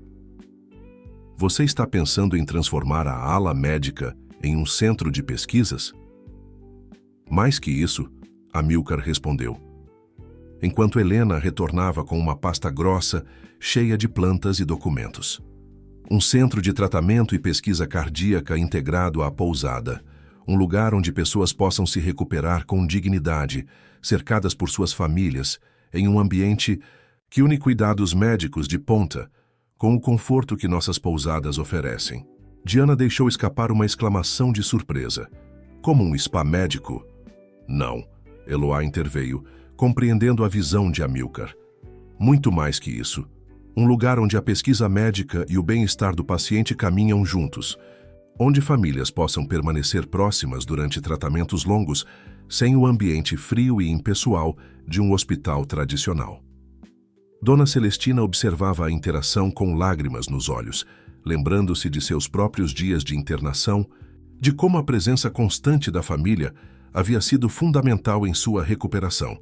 Você está pensando em transformar a ala médica em um centro de pesquisas? Mais que isso, Amílcar respondeu. Enquanto Helena retornava com uma pasta grossa, cheia de plantas e documentos. Um centro de tratamento e pesquisa cardíaca integrado à pousada. Um lugar onde pessoas possam se recuperar com dignidade, cercadas por suas famílias, em um ambiente que une cuidados médicos de ponta, com o conforto que nossas pousadas oferecem. Diana deixou escapar uma exclamação de surpresa. Como um spa médico? Não, Eloá interveio, compreendendo a visão de Amílcar. Muito mais que isso. Um lugar onde a pesquisa médica e o bem-estar do paciente caminham juntos, onde famílias possam permanecer próximas durante tratamentos longos, sem o ambiente frio e impessoal de um hospital tradicional. Dona Celestina observava a interação com lágrimas nos olhos, lembrando-se de seus próprios dias de internação, de como a presença constante da família havia sido fundamental em sua recuperação.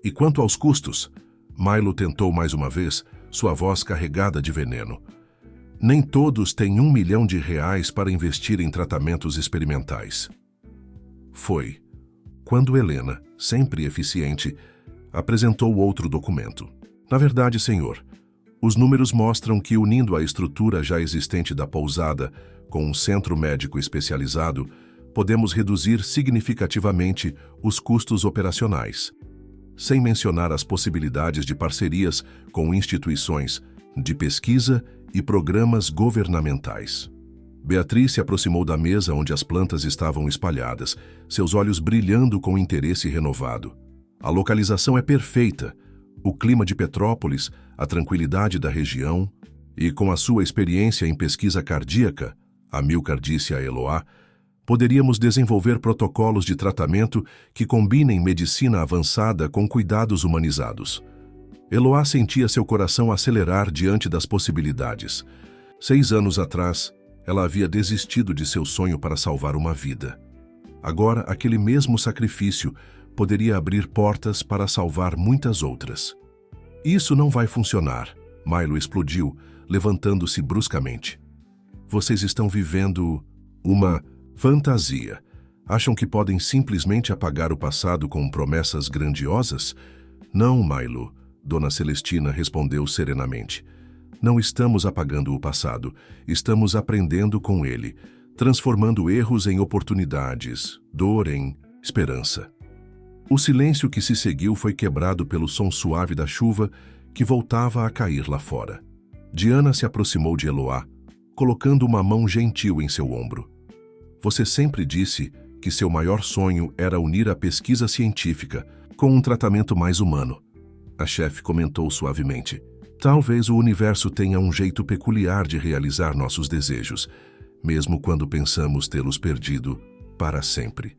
E quanto aos custos, Milo tentou mais uma vez, sua voz carregada de veneno. Nem todos têm R$1 milhão para investir em tratamentos experimentais. Foi quando Helena, sempre eficiente, apresentou outro documento. Na verdade, senhor, os números mostram que, unindo a estrutura já existente da pousada com um centro médico especializado, podemos reduzir significativamente os custos operacionais, sem mencionar as possibilidades de parcerias com instituições de pesquisa e programas governamentais. Beatriz se aproximou da mesa onde as plantas estavam espalhadas, seus olhos brilhando com interesse renovado. A localização é perfeita. O clima de Petrópolis, a tranquilidade da região e, com a sua experiência em pesquisa cardíaca, Amilcar disse a Eloá, poderíamos desenvolver protocolos de tratamento que combinem medicina avançada com cuidados humanizados. Eloá sentia seu coração acelerar diante das possibilidades. 6 anos atrás, ela havia desistido de seu sonho para salvar uma vida. Agora, aquele mesmo sacrifício poderia abrir portas para salvar muitas outras. Isso não vai funcionar, Milo explodiu, levantando-se bruscamente. Vocês estão vivendo uma fantasia. Acham que podem simplesmente apagar o passado com promessas grandiosas? Não, Milo, Dona Celestina respondeu serenamente. Não estamos apagando o passado, estamos aprendendo com ele, transformando erros em oportunidades, dor em esperança. O silêncio que se seguiu foi quebrado pelo som suave da chuva que voltava a cair lá fora. Diana se aproximou de Eloá, colocando uma mão gentil em seu ombro. Você sempre disse que seu maior sonho era unir a pesquisa científica com um tratamento mais humano. A chefe comentou suavemente. Talvez o universo tenha um jeito peculiar de realizar nossos desejos, mesmo quando pensamos tê-los perdido para sempre.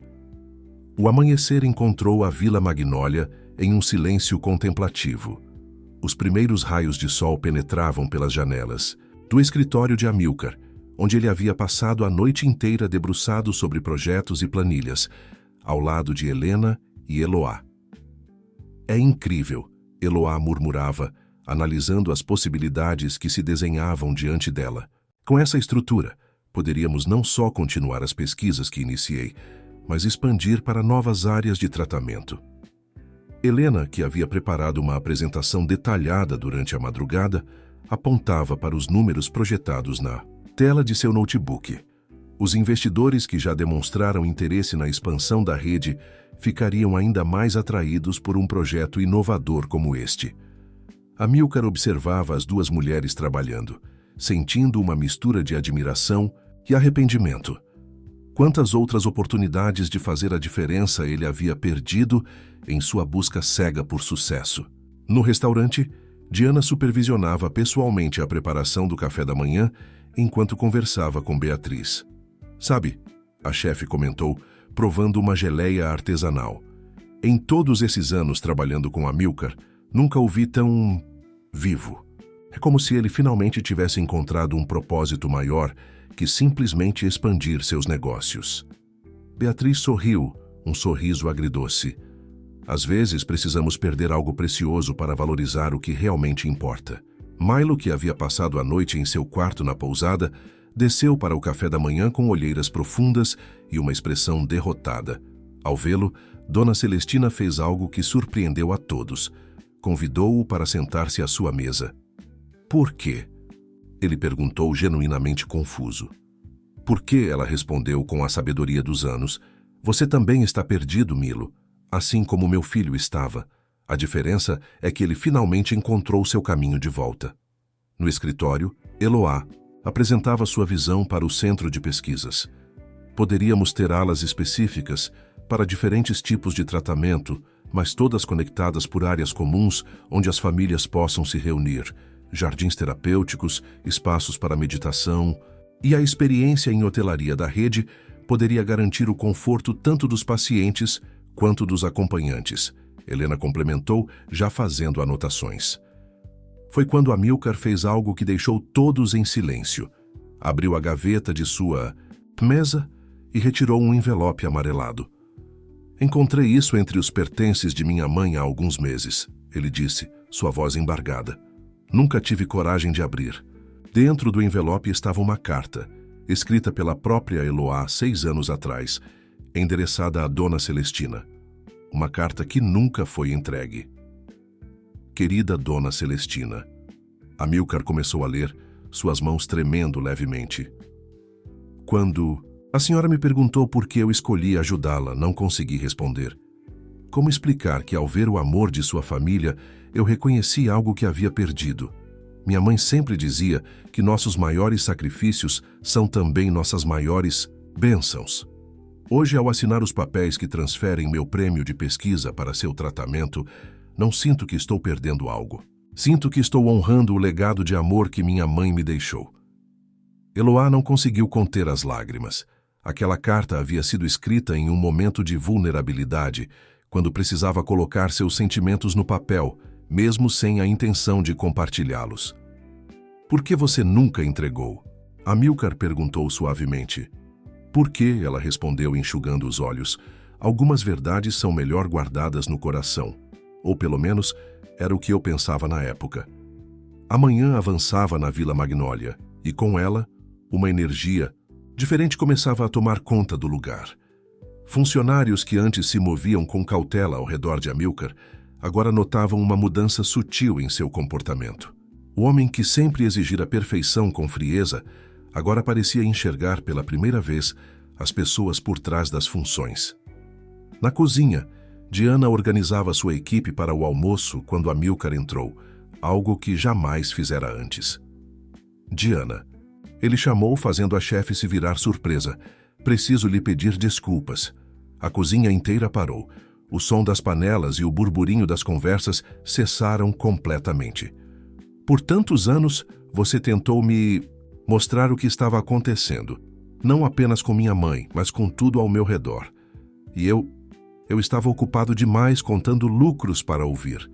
O amanhecer encontrou a Vila Magnólia em um silêncio contemplativo. Os primeiros raios de sol penetravam pelas janelas do escritório de Amilcar, onde ele havia passado a noite inteira debruçado sobre projetos e planilhas, ao lado de Helena e Eloá. É incrível, Eloá murmurava, analisando as possibilidades que se desenhavam diante dela. Com essa estrutura, poderíamos não só continuar as pesquisas que iniciei, mas expandir para novas áreas de tratamento. Helena, que havia preparado uma apresentação detalhada durante a madrugada, apontava para os números projetados na tela de seu notebook. Os investidores que já demonstraram interesse na expansão da rede ficariam ainda mais atraídos por um projeto inovador como este. Amilcar observava as duas mulheres trabalhando, sentindo uma mistura de admiração e arrependimento. Quantas outras oportunidades de fazer a diferença ele havia perdido em sua busca cega por sucesso. No restaurante, Diana supervisionava pessoalmente a preparação do café da manhã enquanto conversava com Beatriz. Sabe, a chefe comentou, provando uma geleia artesanal. Em todos esses anos trabalhando com Amilcar, nunca o vi tão vivo. É como se ele finalmente tivesse encontrado um propósito maior que simplesmente expandir seus negócios. Beatriz sorriu, um sorriso agridoce. Às vezes precisamos perder algo precioso para valorizar o que realmente importa. Milo, que havia passado a noite em seu quarto na pousada, desceu para o café da manhã com olheiras profundas e uma expressão derrotada. Ao vê-lo, Dona Celestina fez algo que surpreendeu a todos. Convidou-o para sentar-se à sua mesa. Por quê? Ele perguntou genuinamente confuso. Por que? Ela respondeu com a sabedoria dos anos. Você também está perdido, Milo, assim como meu filho estava. A diferença é que ele finalmente encontrou seu caminho de volta. No escritório, Eloá apresentava sua visão para o centro de pesquisas. Poderíamos ter alas específicas para diferentes tipos de tratamento, mas todas conectadas por áreas comuns onde as famílias possam se reunir, jardins terapêuticos, espaços para meditação, e a experiência em hotelaria da rede poderia garantir o conforto tanto dos pacientes quanto dos acompanhantes. Helena complementou, já fazendo anotações. Foi quando Amilcar fez algo que deixou todos em silêncio. Abriu a gaveta de sua mesa e retirou um envelope amarelado. Encontrei isso entre os pertences de minha mãe há alguns meses, ele disse, sua voz embargada. Nunca tive coragem de abrir. Dentro do envelope estava uma carta, escrita pela própria Eloá 6 anos atrás, endereçada à Dona Celestina. Uma carta que nunca foi entregue. Querida Dona Celestina. Amilcar começou a ler, suas mãos tremendo levemente. Quando a senhora me perguntou por que eu escolhi ajudá-la, não consegui responder. Como explicar que, ao ver o amor de sua família, eu reconheci algo que havia perdido? Minha mãe sempre dizia que nossos maiores sacrifícios são também nossas maiores bênçãos. Hoje, ao assinar os papéis que transferem meu prêmio de pesquisa para seu tratamento, Não sinto que estou perdendo algo. Sinto que estou honrando o legado de amor que minha mãe me deixou. Eloá não conseguiu conter as lágrimas. Aquela carta havia sido escrita em um momento de vulnerabilidade, quando precisava colocar seus sentimentos no papel, mesmo sem a intenção de compartilhá-los. Por que você nunca entregou? Amílcar perguntou suavemente. Por que? Ela respondeu enxugando os olhos. Algumas verdades são melhor guardadas no coração. Ou pelo menos, era o que eu pensava na época. A manhã avançava na Vila Magnólia, e com ela, uma energia diferente começava a tomar conta do lugar. Funcionários que antes se moviam com cautela ao redor de Amílcar, agora notavam uma mudança sutil em seu comportamento. O homem que sempre exigira perfeição com frieza, agora parecia enxergar pela primeira vez as pessoas por trás das funções. Na cozinha, Diana organizava sua equipe para o almoço quando Amílcar entrou, algo que jamais fizera antes. Diana. Ele chamou, fazendo a chefe se virar surpresa. Preciso lhe pedir desculpas. A cozinha inteira parou. O som das panelas e o burburinho das conversas cessaram completamente. Por tantos anos, você tentou me mostrar o que estava acontecendo. Não apenas com minha mãe, mas com tudo ao meu redor. E eu estava ocupado demais contando lucros para ouvir.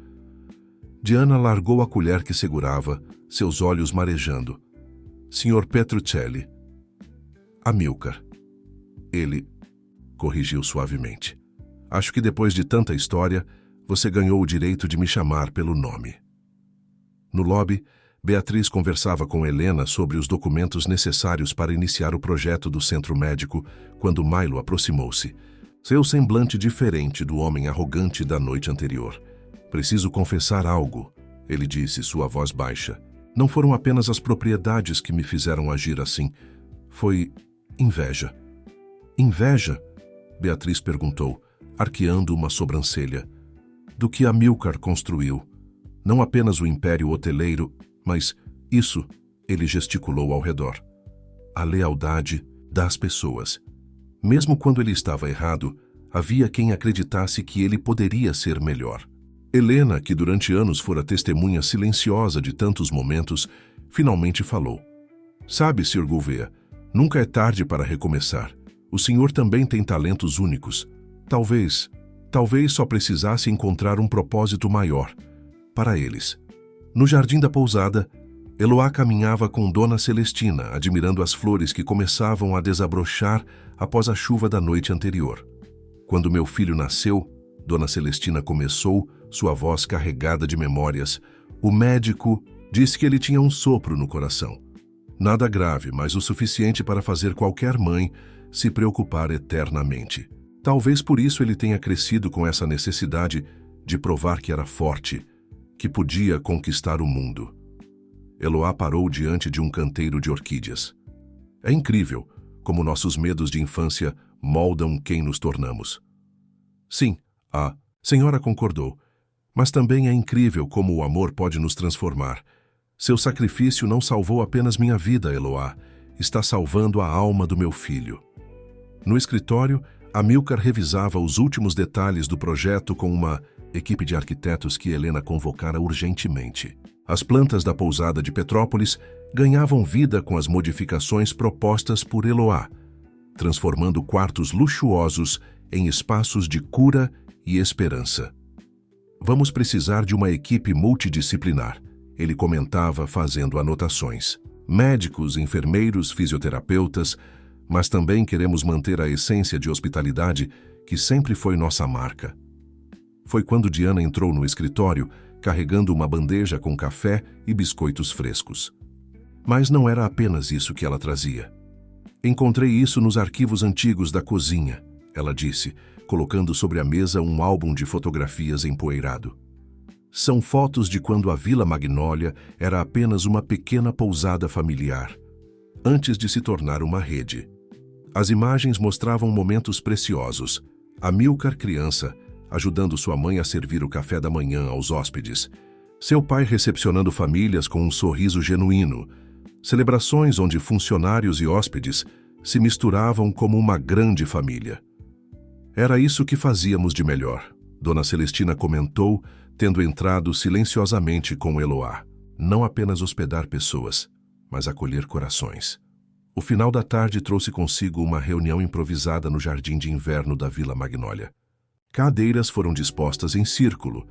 Diana largou a colher que segurava, seus olhos marejando. Sr. Petruccelli. Amílcar. Ele corrigiu suavemente. Acho que depois de tanta história, você ganhou o direito de me chamar pelo nome. No lobby, Beatriz conversava com Helena sobre os documentos necessários para iniciar o projeto do centro médico quando Milo aproximou-se. Seu semblante diferente do homem arrogante da noite anterior. Preciso confessar algo, ele disse, sua voz baixa. Não foram apenas as propriedades que me fizeram agir assim. Foi inveja. Inveja? Beatriz perguntou, arqueando uma sobrancelha. Do que Amílcar construiu. Não apenas o império hoteleiro, mas isso, ele gesticulou ao redor. A lealdade das pessoas. Mesmo quando ele estava errado, havia quem acreditasse que ele poderia ser melhor. Helena, que durante anos fora testemunha silenciosa de tantos momentos, finalmente falou. Sabe, Sr. Gouveia, nunca é tarde para recomeçar. O senhor também tem talentos únicos. Talvez só precisasse encontrar um propósito maior para eles. No jardim da pousada, Eloá caminhava com Dona Celestina, admirando as flores que começavam a desabrochar após a chuva da noite anterior. Quando meu filho nasceu, Dona Celestina começou, sua voz carregada de memórias. O médico disse que ele tinha um sopro no coração. Nada grave, mas o suficiente para fazer qualquer mãe se preocupar eternamente. Talvez por isso ele tenha crescido com essa necessidade de provar que era forte, que podia conquistar o mundo. Eloá parou diante de um canteiro de orquídeas. É incrível como nossos medos de infância moldam quem nos tornamos. Sim, a senhora concordou, mas também é incrível como o amor pode nos transformar. Seu sacrifício não salvou apenas minha vida, Eloá, está salvando a alma do meu filho. No escritório, Amílcar revisava os últimos detalhes do projeto com uma equipe de arquitetos que Helena convocara urgentemente. As plantas da pousada de Petrópolis ganhavam vida com as modificações propostas por Eloá, transformando quartos luxuosos em espaços de cura e esperança. Vamos precisar de uma equipe multidisciplinar, ele comentava fazendo anotações. Médicos, enfermeiros, fisioterapeutas, mas também queremos manter a essência de hospitalidade que sempre foi nossa marca. Foi quando Diana entrou no escritório, carregando uma bandeja com café e biscoitos frescos. Mas não era apenas isso que ela trazia. Encontrei isso nos arquivos antigos da cozinha, ela disse, colocando sobre a mesa um álbum de fotografias empoeirado. São fotos de quando a Vila Magnólia era apenas uma pequena pousada familiar, antes de se tornar uma rede. As imagens mostravam momentos preciosos. Amílcar, criança, ajudando sua mãe a servir o café da manhã aos hóspedes. Seu pai recepcionando famílias com um sorriso genuíno. Celebrações onde funcionários e hóspedes se misturavam como uma grande família. Era isso que fazíamos de melhor, Dona Celestina comentou, tendo entrado silenciosamente com Eloá, não apenas hospedar pessoas, mas acolher corações. O final da tarde trouxe consigo uma reunião improvisada no jardim de inverno da Vila Magnólia. Cadeiras foram dispostas em círculo,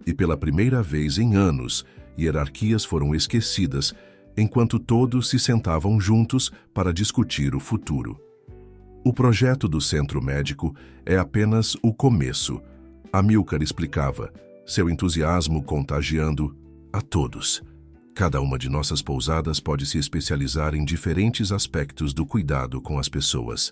e pela primeira vez em anos, hierarquias foram esquecidas, enquanto todos se sentavam juntos para discutir o futuro. O projeto do centro médico é apenas o começo, Amílcar explicava, seu entusiasmo contagiando a todos. Cada uma de nossas pousadas pode se especializar em diferentes aspectos do cuidado com as pessoas.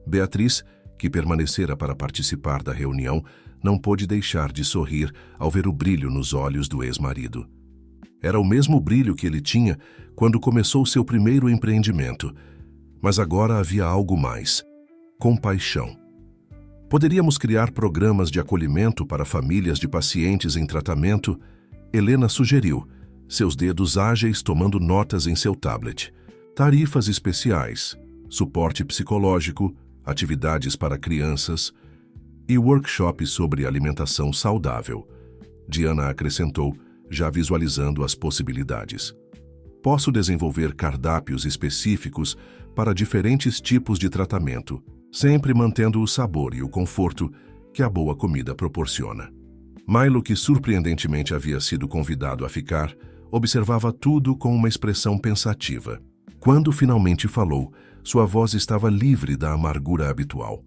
Beatriz, que permanecera para participar da reunião, não pôde deixar de sorrir ao ver o brilho nos olhos do ex-marido. Era o mesmo brilho que ele tinha quando começou seu primeiro empreendimento, mas agora havia algo mais: compaixão. Poderíamos criar programas de acolhimento para famílias de pacientes em tratamento, Helena sugeriu, seus dedos ágeis tomando notas em seu tablet. Tarifas especiais, suporte psicológico, atividades para crianças e workshops sobre alimentação saudável. Diana acrescentou, já visualizando as possibilidades. Posso desenvolver cardápios específicos para diferentes tipos de tratamento, sempre mantendo o sabor e o conforto que a boa comida proporciona. Milo, que surpreendentemente havia sido convidado a ficar, observava tudo com uma expressão pensativa. Quando finalmente falou, sua voz estava livre da amargura habitual.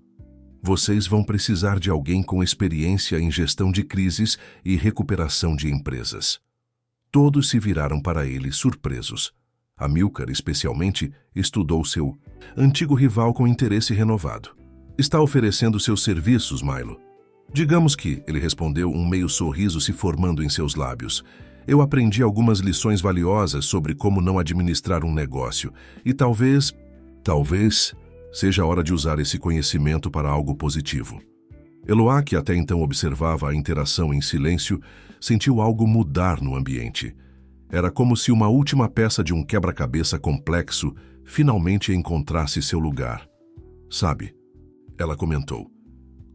Vocês vão precisar de alguém com experiência em gestão de crises e recuperação de empresas. Todos se viraram para ele surpresos. Amílcar, especialmente, estudou seu antigo rival com interesse renovado. Está oferecendo seus serviços, Milo? Digamos que, ele respondeu, um meio sorriso se formando em seus lábios. Eu aprendi algumas lições valiosas sobre como não administrar um negócio e talvez seja a hora de usar esse conhecimento para algo positivo. Eloá, que até então observava a interação em silêncio, sentiu algo mudar no ambiente. Era como se uma última peça de um quebra-cabeça complexo finalmente encontrasse seu lugar. Sabe, ela comentou,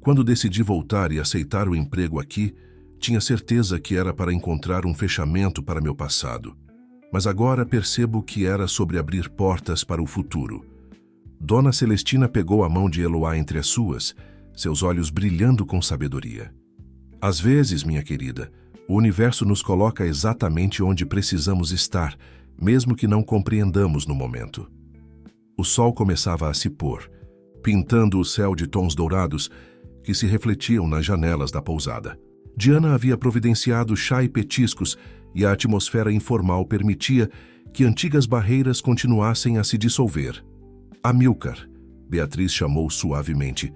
quando decidi voltar e aceitar o emprego aqui, tinha certeza que era para encontrar um fechamento para meu passado. Mas agora percebo que era sobre abrir portas para o futuro. Dona Celestina pegou a mão de Eloá entre as suas, seus olhos brilhando com sabedoria. Às vezes, minha querida, o universo nos coloca exatamente onde precisamos estar, mesmo que não compreendamos no momento. O sol começava a se pôr, pintando o céu de tons dourados que se refletiam nas janelas da pousada. Diana havia providenciado chá e petiscos e a atmosfera informal permitia que antigas barreiras continuassem a se dissolver. Amílcar, Beatriz chamou suavemente.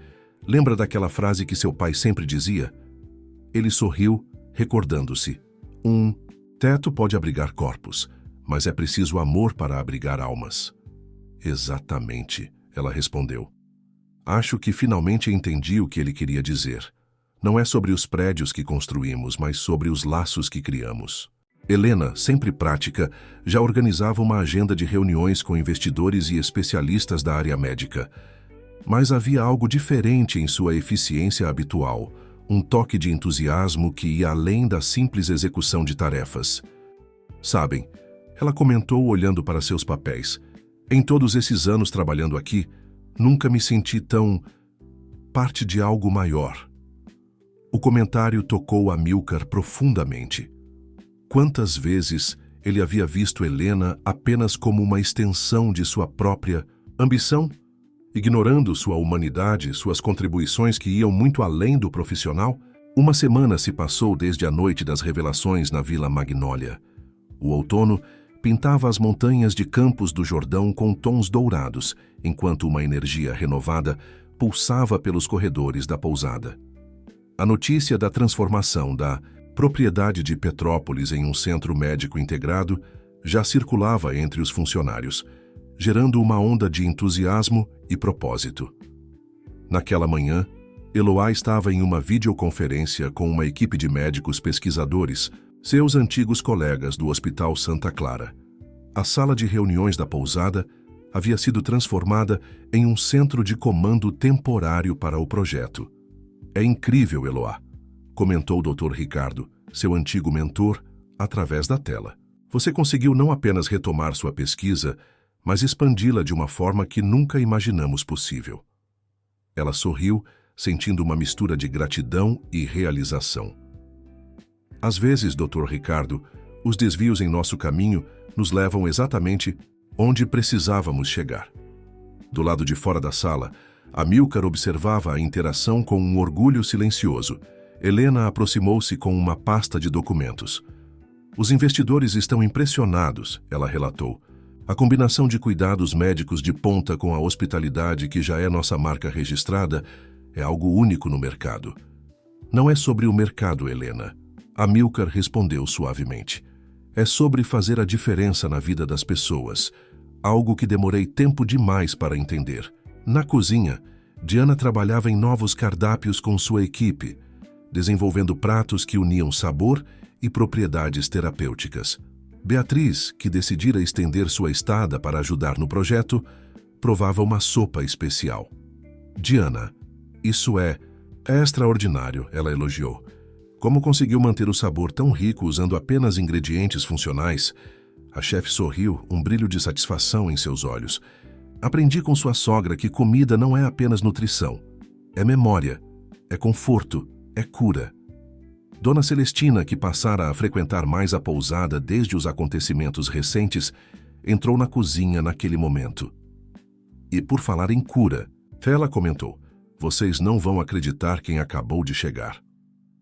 Lembra daquela frase que seu pai sempre dizia? Ele sorriu, recordando-se. Um teto pode abrigar corpos, mas é preciso amor para abrigar almas. Exatamente, ela respondeu. Acho que finalmente entendi o que ele queria dizer. Não é sobre os prédios que construímos, mas sobre os laços que criamos. Helena, sempre prática, já organizava uma agenda de reuniões com investidores e especialistas da área médica. Mas havia algo diferente em sua eficiência habitual, um toque de entusiasmo que ia além da simples execução de tarefas. Sabem, ela comentou olhando para seus papéis, em todos esses anos trabalhando aqui, nunca me senti tão parte de algo maior. O comentário tocou Amílcar profundamente. Quantas vezes ele havia visto Helena apenas como uma extensão de sua própria ambição, ignorando sua humanidade, suas contribuições que iam muito além do profissional? Uma semana se passou desde a noite das revelações na Vila Magnólia. O outono pintava as montanhas de Campos do Jordão com tons dourados, enquanto uma energia renovada pulsava pelos corredores da pousada. A notícia da transformação da propriedade de Petrópolis em um centro médico integrado já circulava entre os funcionários, gerando uma onda de entusiasmo e propósito. Naquela manhã, Eloá estava em uma videoconferência com uma equipe de médicos pesquisadores, seus antigos colegas do Hospital Santa Clara. A sala de reuniões da pousada havia sido transformada em um centro de comando temporário para o projeto. É incrível, Eloá. comentou o Dr. Ricardo, seu antigo mentor, através da tela. Você conseguiu não apenas retomar sua pesquisa, mas expandi-la de uma forma que nunca imaginamos possível. Ela sorriu, sentindo uma mistura de gratidão e realização. Às vezes, Dr. Ricardo, os desvios em nosso caminho nos levam exatamente onde precisávamos chegar. Do lado de fora da sala, Amílcar observava a interação com um orgulho silencioso. Helena aproximou-se com uma pasta de documentos. Os investidores estão impressionados, ela relatou. A combinação de cuidados médicos de ponta com a hospitalidade que já é nossa marca registrada é algo único no mercado. Não é sobre o mercado, Helena. Amílcar respondeu suavemente. É sobre fazer a diferença na vida das pessoas. Algo que demorei tempo demais para entender. Na cozinha, Diana trabalhava em novos cardápios com sua equipe, desenvolvendo pratos que uniam sabor e propriedades terapêuticas. Beatriz, que decidira estender sua estada para ajudar no projeto, provava uma sopa especial. Diana, isso é extraordinário, ela elogiou. Como conseguiu manter o sabor tão rico usando apenas ingredientes funcionais? A chefe sorriu, um brilho de satisfação em seus olhos. Aprendi com sua sogra que comida não é apenas nutrição. É memória, é conforto, é cura. Dona Celestina, que passara a frequentar mais a pousada desde os acontecimentos recentes, entrou na cozinha naquele momento. E por falar em cura, ela comentou, vocês não vão acreditar quem acabou de chegar.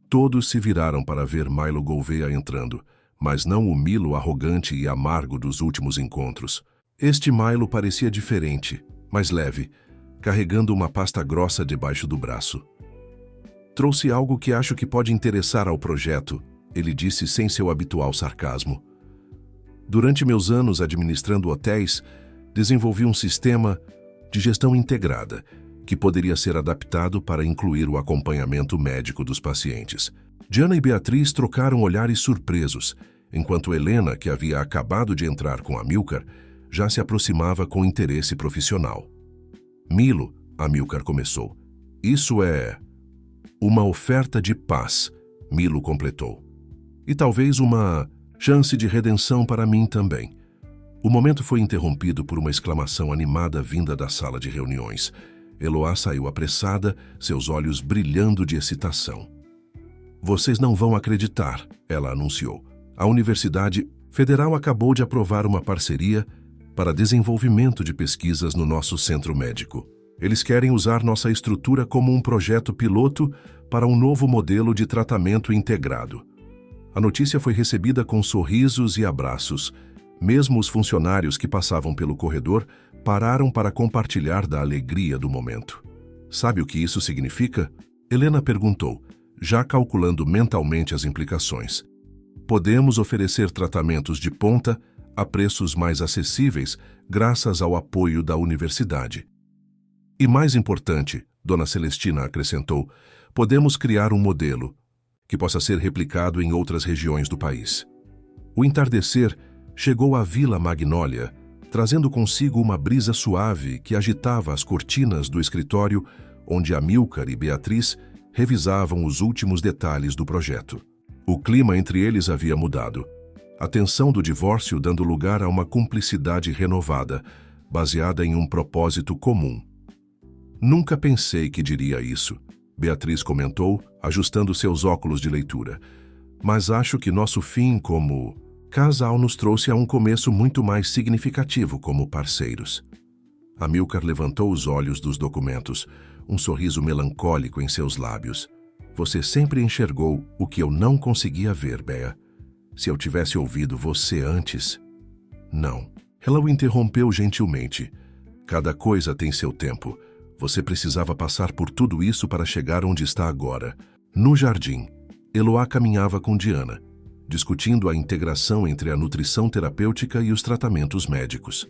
Todos se viraram para ver Milo Gouveia entrando, mas não o Milo arrogante e amargo dos últimos encontros. Este Milo parecia diferente, mais leve, carregando uma pasta grossa debaixo do braço. Trouxe algo que acho que pode interessar ao projeto, ele disse sem seu habitual sarcasmo. Durante meus anos administrando hotéis, desenvolvi um sistema de gestão integrada, que poderia ser adaptado para incluir o acompanhamento médico dos pacientes. Diana e Beatriz trocaram olhares surpresos, enquanto Helena, que havia acabado de entrar com Amílcar, já se aproximava com interesse profissional. Milo, Amílcar começou. Isso é uma oferta de paz, Milo completou. E talvez uma chance de redenção para mim também. O momento foi interrompido por uma exclamação animada vinda da sala de reuniões. Eloá saiu apressada, seus olhos brilhando de excitação. Vocês não vão acreditar, ela anunciou. A Universidade Federal acabou de aprovar uma parceria para desenvolvimento de pesquisas no nosso centro médico. Eles querem usar nossa estrutura como um projeto piloto para um novo modelo de tratamento integrado. A notícia foi recebida com sorrisos e abraços. Mesmo os funcionários que passavam pelo corredor pararam para compartilhar da alegria do momento. Sabe o que isso significa? Helena perguntou, já calculando mentalmente as implicações. Podemos oferecer tratamentos de ponta a preços mais acessíveis graças ao apoio da universidade. E mais importante, Dona Celestina acrescentou, podemos criar um modelo que possa ser replicado em outras regiões do país. O entardecer chegou à Vila Magnólia, trazendo consigo uma brisa suave que agitava as cortinas do escritório onde Amílcar e Beatriz revisavam os últimos detalhes do projeto. O clima entre eles havia mudado. A tensão do divórcio dando lugar a uma cumplicidade renovada, baseada em um propósito comum. Nunca pensei que diria isso, Beatriz comentou, ajustando seus óculos de leitura. Mas acho que nosso fim como casal nos trouxe a um começo muito mais significativo como parceiros. Amílcar levantou os olhos dos documentos, um sorriso melancólico em seus lábios. Você sempre enxergou o que eu não conseguia ver, Bea. Se eu tivesse ouvido você antes... Não. Ela o interrompeu gentilmente. Cada coisa tem seu tempo. Você precisava passar por tudo isso para chegar onde está agora. No jardim, Eloá caminhava com Diana, discutindo a integração entre a nutrição terapêutica e os tratamentos médicos.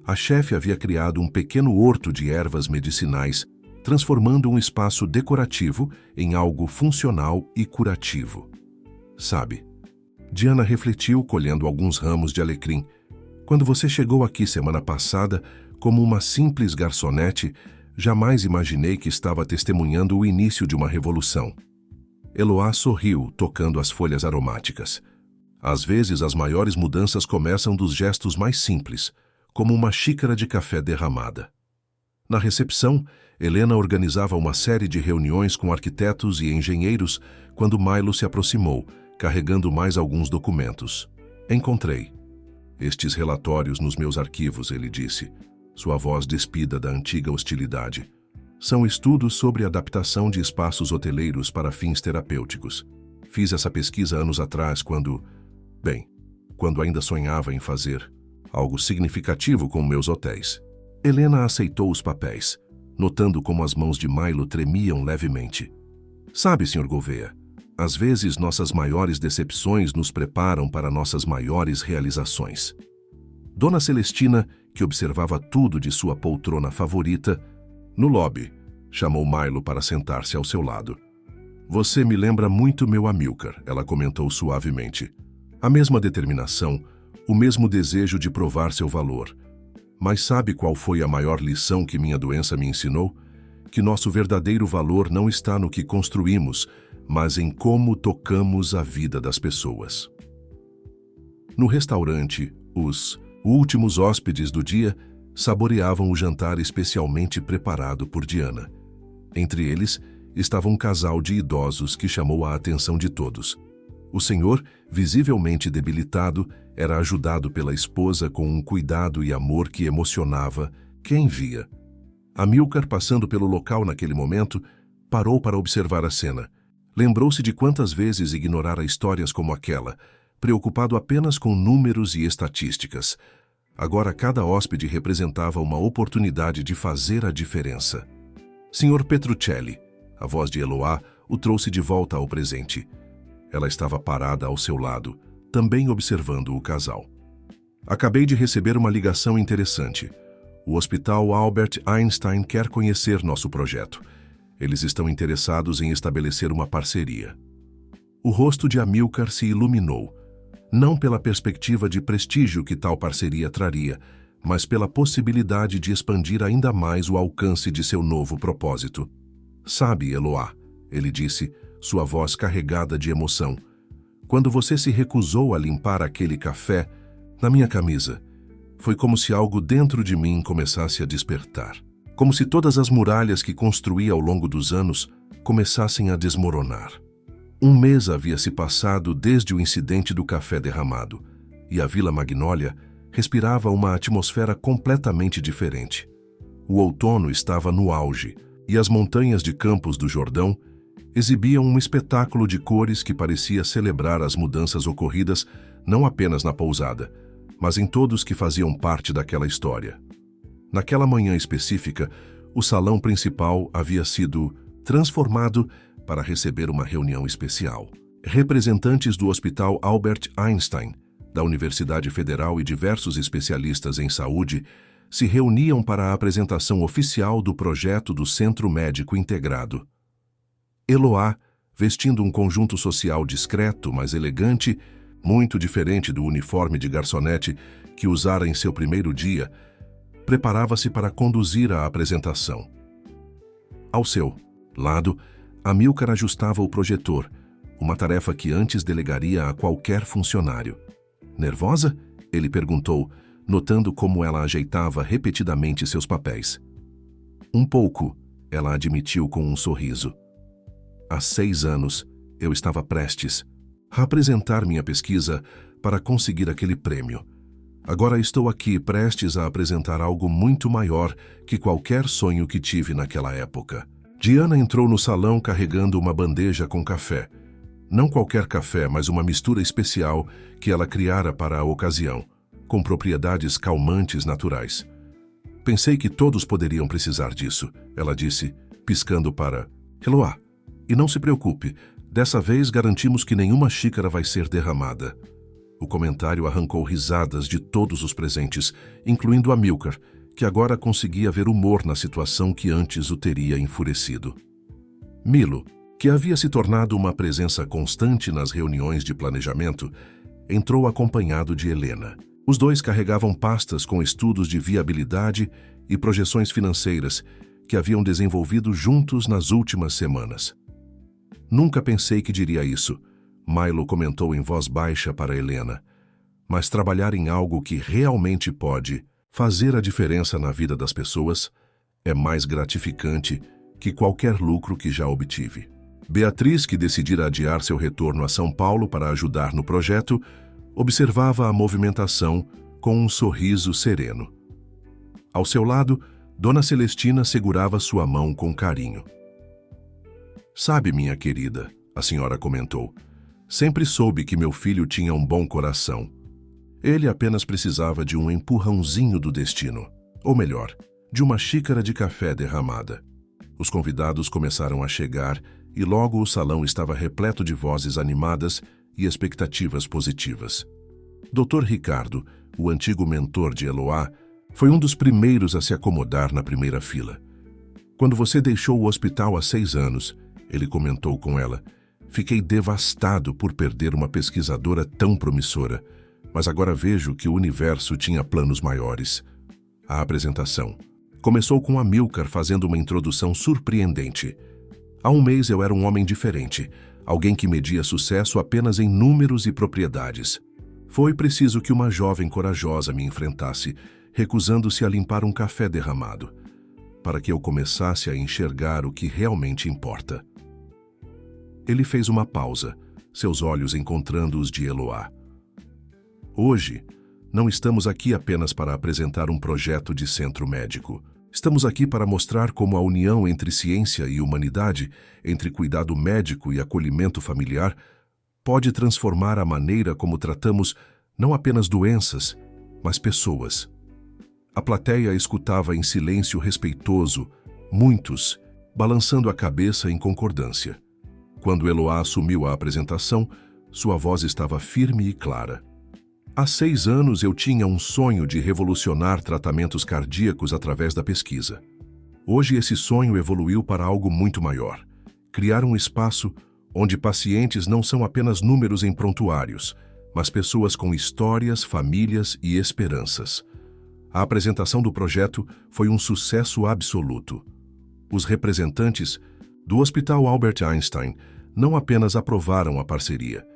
A chefe havia criado um pequeno horto de ervas medicinais, transformando um espaço decorativo em algo funcional e curativo. Sabe, Diana refletiu colhendo alguns ramos de alecrim. Quando você chegou aqui semana passada, como uma simples garçonete, jamais imaginei que estava testemunhando o início de uma revolução. Eloá sorriu, tocando as folhas aromáticas. Às vezes, as maiores mudanças começam dos gestos mais simples, como uma xícara de café derramada. Na recepção, Helena organizava uma série de reuniões com arquitetos e engenheiros quando Milo se aproximou, carregando mais alguns documentos. Encontrei estes relatórios nos meus arquivos, ele disse, sua voz despida da antiga hostilidade. São estudos sobre adaptação de espaços hoteleiros para fins terapêuticos. Fiz essa pesquisa anos atrás quando ainda sonhava em fazer algo significativo com meus hotéis. Helena aceitou os papéis, notando como as mãos de Milo tremiam levemente. Sabe, Sr. Gouveia, às vezes nossas maiores decepções nos preparam para nossas maiores realizações. Dona Celestina, que observava tudo de sua poltrona favorita, no lobby, chamou Milo para sentar-se ao seu lado. Você me lembra muito meu Amílcar, ela comentou suavemente. A mesma determinação, o mesmo desejo de provar seu valor. Mas sabe qual foi a maior lição que minha doença me ensinou? Que nosso verdadeiro valor não está no que construímos, mas em como tocamos a vida das pessoas. No restaurante, os últimos hóspedes do dia saboreavam o jantar especialmente preparado por Diana. Entre eles estava um casal de idosos que chamou a atenção de todos. O senhor, visivelmente debilitado, era ajudado pela esposa com um cuidado e amor que emocionava quem via. Amílcar, passando pelo local naquele momento, parou para observar a cena. Lembrou-se de quantas vezes ignorara histórias como aquela, preocupado apenas com números e estatísticas. Agora cada hóspede representava uma oportunidade de fazer a diferença. Sr. Petruccelli, a voz de Eloá, o trouxe de volta ao presente. Ela estava parada ao seu lado, também observando o casal. Acabei de receber uma ligação interessante. O Hospital Albert Einstein quer conhecer nosso projeto. Eles estão interessados em estabelecer uma parceria. O rosto de Amílcar se iluminou, não pela perspectiva de prestígio que tal parceria traria, mas pela possibilidade de expandir ainda mais o alcance de seu novo propósito. Sabe, Eloá, ele disse, sua voz carregada de emoção, quando você se recusou a limpar aquele café na minha camisa, foi como se algo dentro de mim começasse a despertar. Como se todas as muralhas que construí ao longo dos anos começassem a desmoronar. Um mês havia se passado desde o incidente do café derramado, e a Vila Magnólia respirava uma atmosfera completamente diferente. O outono estava no auge, e as montanhas de Campos do Jordão exibiam um espetáculo de cores que parecia celebrar as mudanças ocorridas não apenas na pousada, mas em todos que faziam parte daquela história. Naquela manhã específica, o salão principal havia sido transformado para receber uma reunião especial. Representantes do Hospital Albert Einstein, da Universidade Federal e diversos especialistas em saúde se reuniam para a apresentação oficial do projeto do Centro Médico Integrado. Eloá, vestindo um conjunto social discreto, mas elegante, muito diferente do uniforme de garçonete que usara em seu primeiro dia, preparava-se para conduzir a apresentação. Ao seu lado, Amílcar ajustava o projetor, uma tarefa que antes delegaria a qualquer funcionário. Nervosa? Ele perguntou, notando como ela ajeitava repetidamente seus papéis. Um pouco, ela admitiu com um sorriso. Há 6 anos, eu estava prestes a apresentar minha pesquisa para conseguir aquele prêmio. Agora estou aqui prestes a apresentar algo muito maior que qualquer sonho que tive naquela época. Diana entrou no salão carregando uma bandeja com café. Não qualquer café, mas uma mistura especial que ela criara para a ocasião, com propriedades calmantes naturais. Pensei que todos poderiam precisar disso, ela disse, piscando para Eloá. E não se preocupe, dessa vez garantimos que nenhuma xícara vai ser derramada. O comentário arrancou risadas de todos os presentes, incluindo Amílcar, que agora conseguia ver humor na situação que antes o teria enfurecido. Milo, que havia se tornado uma presença constante nas reuniões de planejamento, entrou acompanhado de Helena. Os dois carregavam pastas com estudos de viabilidade e projeções financeiras que haviam desenvolvido juntos nas últimas semanas. Nunca pensei que diria isso, Milo comentou em voz baixa para Helena. Mas trabalhar em algo que realmente pode fazer a diferença na vida das pessoas é mais gratificante que qualquer lucro que já obtive. Beatriz, que decidira adiar seu retorno a São Paulo para ajudar no projeto, observava a movimentação com um sorriso sereno. Ao seu lado, Dona Celestina segurava sua mão com carinho. "Sabe, minha querida", a senhora comentou, "sempre soube que meu filho tinha um bom coração. Ele apenas precisava de um empurrãozinho do destino, ou melhor, de uma xícara de café derramada." Os convidados começaram a chegar e logo o salão estava repleto de vozes animadas e expectativas positivas. Dr. Ricardo, o antigo mentor de Eloá, foi um dos primeiros a se acomodar na primeira fila. "Quando você deixou o hospital há 6 anos, ele comentou com ela, "fiquei devastado por perder uma pesquisadora tão promissora, mas agora vejo que o universo tinha planos maiores." A apresentação começou com Amílcar fazendo uma introdução surpreendente. "Há um mês eu era um homem diferente, alguém que media sucesso apenas em números e propriedades. Foi preciso que uma jovem corajosa me enfrentasse, recusando-se a limpar um café derramado, para que eu começasse a enxergar o que realmente importa." Ele fez uma pausa, seus olhos encontrando os de Eloá. "Hoje, não estamos aqui apenas para apresentar um projeto de centro médico. Estamos aqui para mostrar como a união entre ciência e humanidade, entre cuidado médico e acolhimento familiar, pode transformar a maneira como tratamos não apenas doenças, mas pessoas." A plateia escutava em silêncio respeitoso, muitos balançando a cabeça em concordância. Quando Eloá assumiu a apresentação, sua voz estava firme e clara. "Há 6 anos eu tinha um sonho de revolucionar tratamentos cardíacos através da pesquisa. Hoje esse sonho evoluiu para algo muito maior: criar um espaço onde pacientes não são apenas números em prontuários, mas pessoas com histórias, famílias e esperanças." A apresentação do projeto foi um sucesso absoluto. Os representantes do Hospital Albert Einstein não apenas aprovaram a parceria,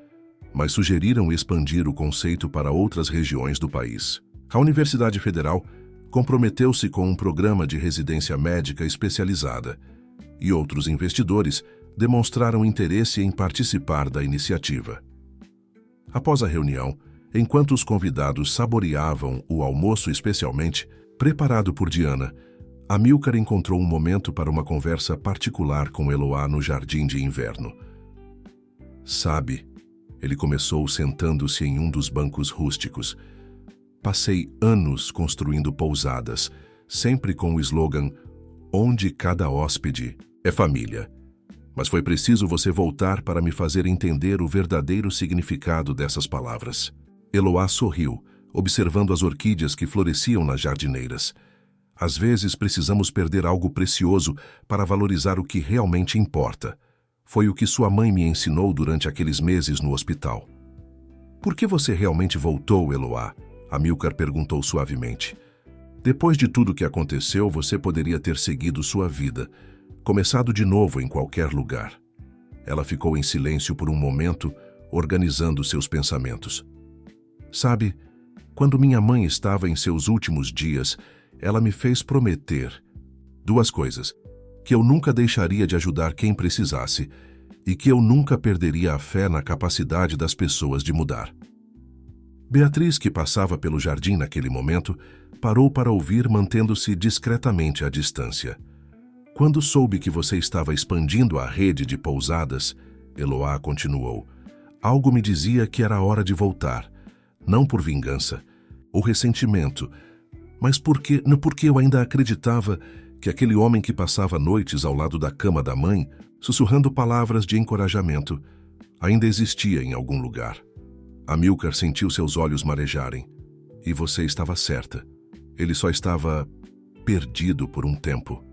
mas sugeriram expandir o conceito para outras regiões do país. A Universidade Federal comprometeu-se com um programa de residência médica especializada, e outros investidores demonstraram interesse em participar da iniciativa. Após a reunião, enquanto os convidados saboreavam o almoço especialmente preparado por Diana, Amílcar encontrou um momento para uma conversa particular com Eloá no jardim de inverno. "Sabe", ele começou sentando-se em um dos bancos rústicos, "passei anos construindo pousadas, sempre com o slogan onde cada hóspede é família. Mas foi preciso você voltar para me fazer entender o verdadeiro significado dessas palavras." Eloá sorriu, observando as orquídeas que floresciam nas jardineiras. "Às vezes precisamos perder algo precioso para valorizar o que realmente importa. Foi o que sua mãe me ensinou durante aqueles meses no hospital." "Por que você realmente voltou, Eloá?" Amílcar perguntou suavemente. "Depois de tudo que aconteceu, você poderia ter seguido sua vida, começado de novo em qualquer lugar." Ela ficou em silêncio por um momento, organizando seus pensamentos. "Sabe, quando minha mãe estava em seus últimos dias, ela me fez prometer 2 coisas: que eu nunca deixaria de ajudar quem precisasse e que eu nunca perderia a fé na capacidade das pessoas de mudar." Beatriz, que passava pelo jardim naquele momento, parou para ouvir, mantendo-se discretamente à distância. "Quando soube que você estava expandindo a rede de pousadas", Eloá continuou, "algo me dizia que era hora de voltar. Não por vingança ou ressentimento, mas porque eu ainda acreditava que aquele homem que passava noites ao lado da cama da mãe, sussurrando palavras de encorajamento, ainda existia em algum lugar." Amílcar sentiu seus olhos marejarem. "E você estava certa. Ele só estava perdido por um tempo."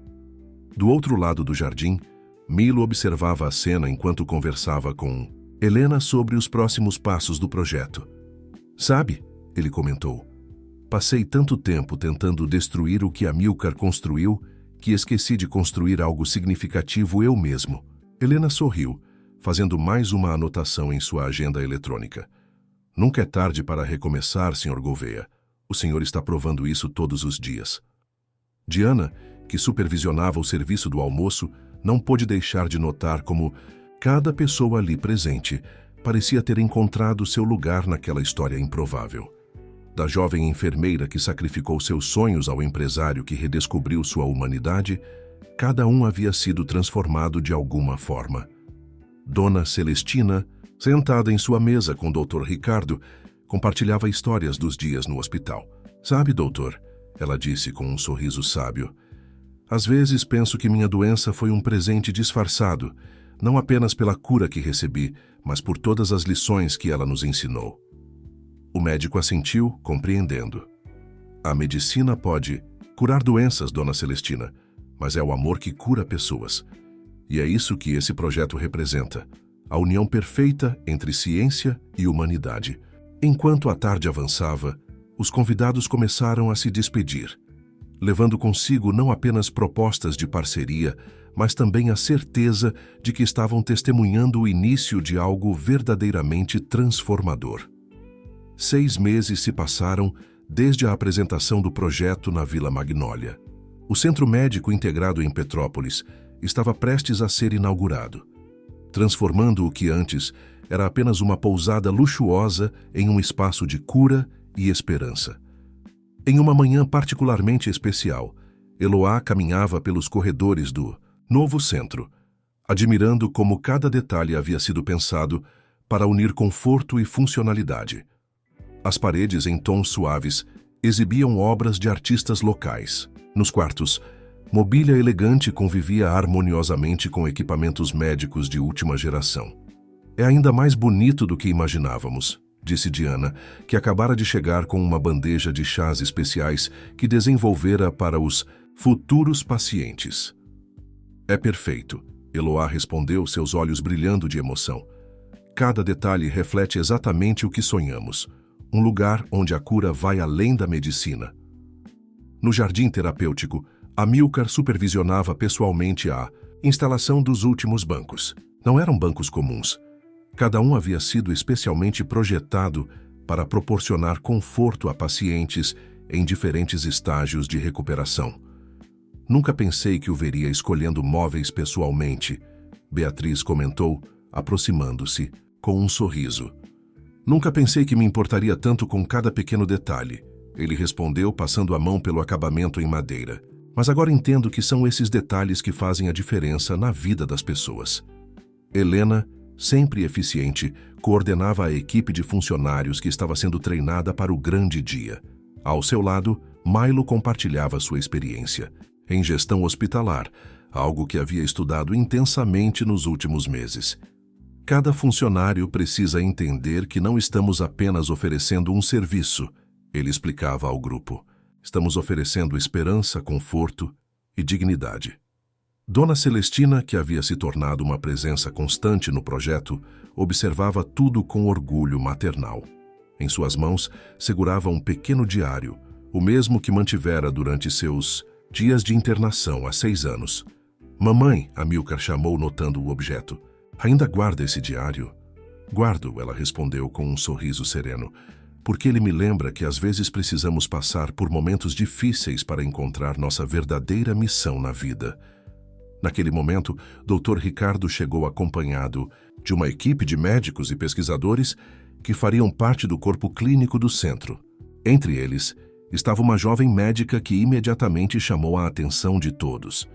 Do outro lado do jardim, Milo observava a cena enquanto conversava com Helena sobre os próximos passos do projeto. "Sabe", ele comentou, "passei tanto tempo tentando destruir o que Amílcar construiu que esqueci de construir algo significativo eu mesmo." Helena sorriu, fazendo mais uma anotação em sua agenda eletrônica. Nunca é tarde para recomeçar, Sr. Gouveia. O senhor está provando isso todos os dias. Diana, que supervisionava o serviço do almoço, não pôde deixar de notar como cada pessoa ali presente parecia ter encontrado seu lugar naquela história improvável. Da jovem enfermeira que sacrificou seus sonhos ao empresário que redescobriu sua humanidade, cada um havia sido transformado de alguma forma. Dona Celestina, sentada em sua mesa com o Dr. Ricardo, compartilhava histórias dos dias no hospital. "Sabe, doutor," ela disse com um sorriso sábio, "às vezes penso que minha doença foi um presente disfarçado, não apenas pela cura que recebi, mas por todas as lições que ela nos ensinou." O médico assentiu, compreendendo. "A medicina pode curar doenças, Dona Celestina, mas é o amor que cura pessoas. E é isso que esse projeto representa, a união perfeita entre ciência e humanidade." Enquanto a tarde avançava, os convidados começaram a se despedir, levando consigo não apenas propostas de parceria, mas também a certeza de que estavam testemunhando o início de algo verdadeiramente transformador. 6 meses se passaram desde a apresentação do projeto na Vila Magnólia. O Centro Médico Integrado em Petrópolis estava prestes a ser inaugurado, transformando o que antes era apenas uma pousada luxuosa em um espaço de cura e esperança. Em uma manhã particularmente especial, Eloá caminhava pelos corredores do novo centro, admirando como cada detalhe havia sido pensado para unir conforto e funcionalidade. As paredes em tons suaves exibiam obras de artistas locais. Nos quartos, mobília elegante convivia harmoniosamente com equipamentos médicos de última geração. "É ainda mais bonito do que imaginávamos", disse Diana, que acabara de chegar com uma bandeja de chás especiais que desenvolvera para os futuros pacientes. "É perfeito", Eloá respondeu, seus olhos brilhando de emoção. "Cada detalhe reflete exatamente o que sonhamos. Um lugar onde a cura vai além da medicina." No jardim terapêutico, Amílcar supervisionava pessoalmente a instalação dos últimos bancos. Não eram bancos comuns. Cada um havia sido especialmente projetado para proporcionar conforto a pacientes em diferentes estágios de recuperação. "Nunca pensei que o veria escolhendo móveis pessoalmente", Beatriz comentou, aproximando-se, com um sorriso. "Nunca pensei que me importaria tanto com cada pequeno detalhe", ele respondeu, passando a mão pelo acabamento em madeira. "Mas agora entendo que são esses detalhes que fazem a diferença na vida das pessoas." Helena, sempre eficiente, coordenava a equipe de funcionários que estava sendo treinada para o grande dia. Ao seu lado, Milo compartilhava sua experiência em gestão hospitalar, algo que havia estudado intensamente nos últimos meses. "Cada funcionário precisa entender que não estamos apenas oferecendo um serviço", ele explicava ao grupo. "Estamos oferecendo esperança, conforto e dignidade." Dona Celestina, que havia se tornado uma presença constante no projeto, observava tudo com orgulho maternal. Em suas mãos, segurava um pequeno diário, o mesmo que mantivera durante seus dias de internação há 6 anos. "Mamãe", Amílcar chamou, notando o objeto, "ainda guarda esse diário?" "Guardo", ela respondeu com um sorriso sereno, "porque ele me lembra que às vezes precisamos passar por momentos difíceis para encontrar nossa verdadeira missão na vida." Naquele momento, Dr. Ricardo chegou acompanhado de uma equipe de médicos e pesquisadores que fariam parte do corpo clínico do centro. Entre eles, estava uma jovem médica que imediatamente chamou a atenção de todos.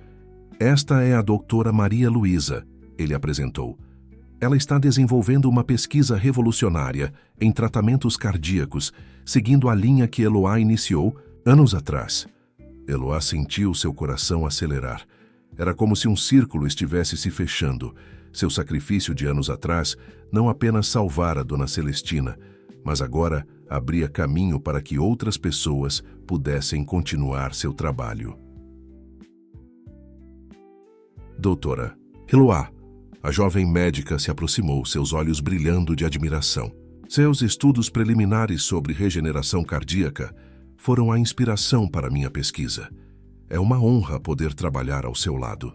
"Esta é a doutora Maria Luísa", ele apresentou. "Ela está desenvolvendo uma pesquisa revolucionária em tratamentos cardíacos, seguindo a linha que Eloá iniciou anos atrás." Eloá sentiu seu coração acelerar. Era como se um círculo estivesse se fechando. Seu sacrifício de anos atrás não apenas salvara Dona Celestina, mas agora abria caminho para que outras pessoas pudessem continuar seu trabalho. "Doutora Eloá", a jovem médica se aproximou, seus olhos brilhando de admiração. "Seus estudos preliminares sobre regeneração cardíaca foram a inspiração para minha pesquisa. É uma honra poder trabalhar ao seu lado."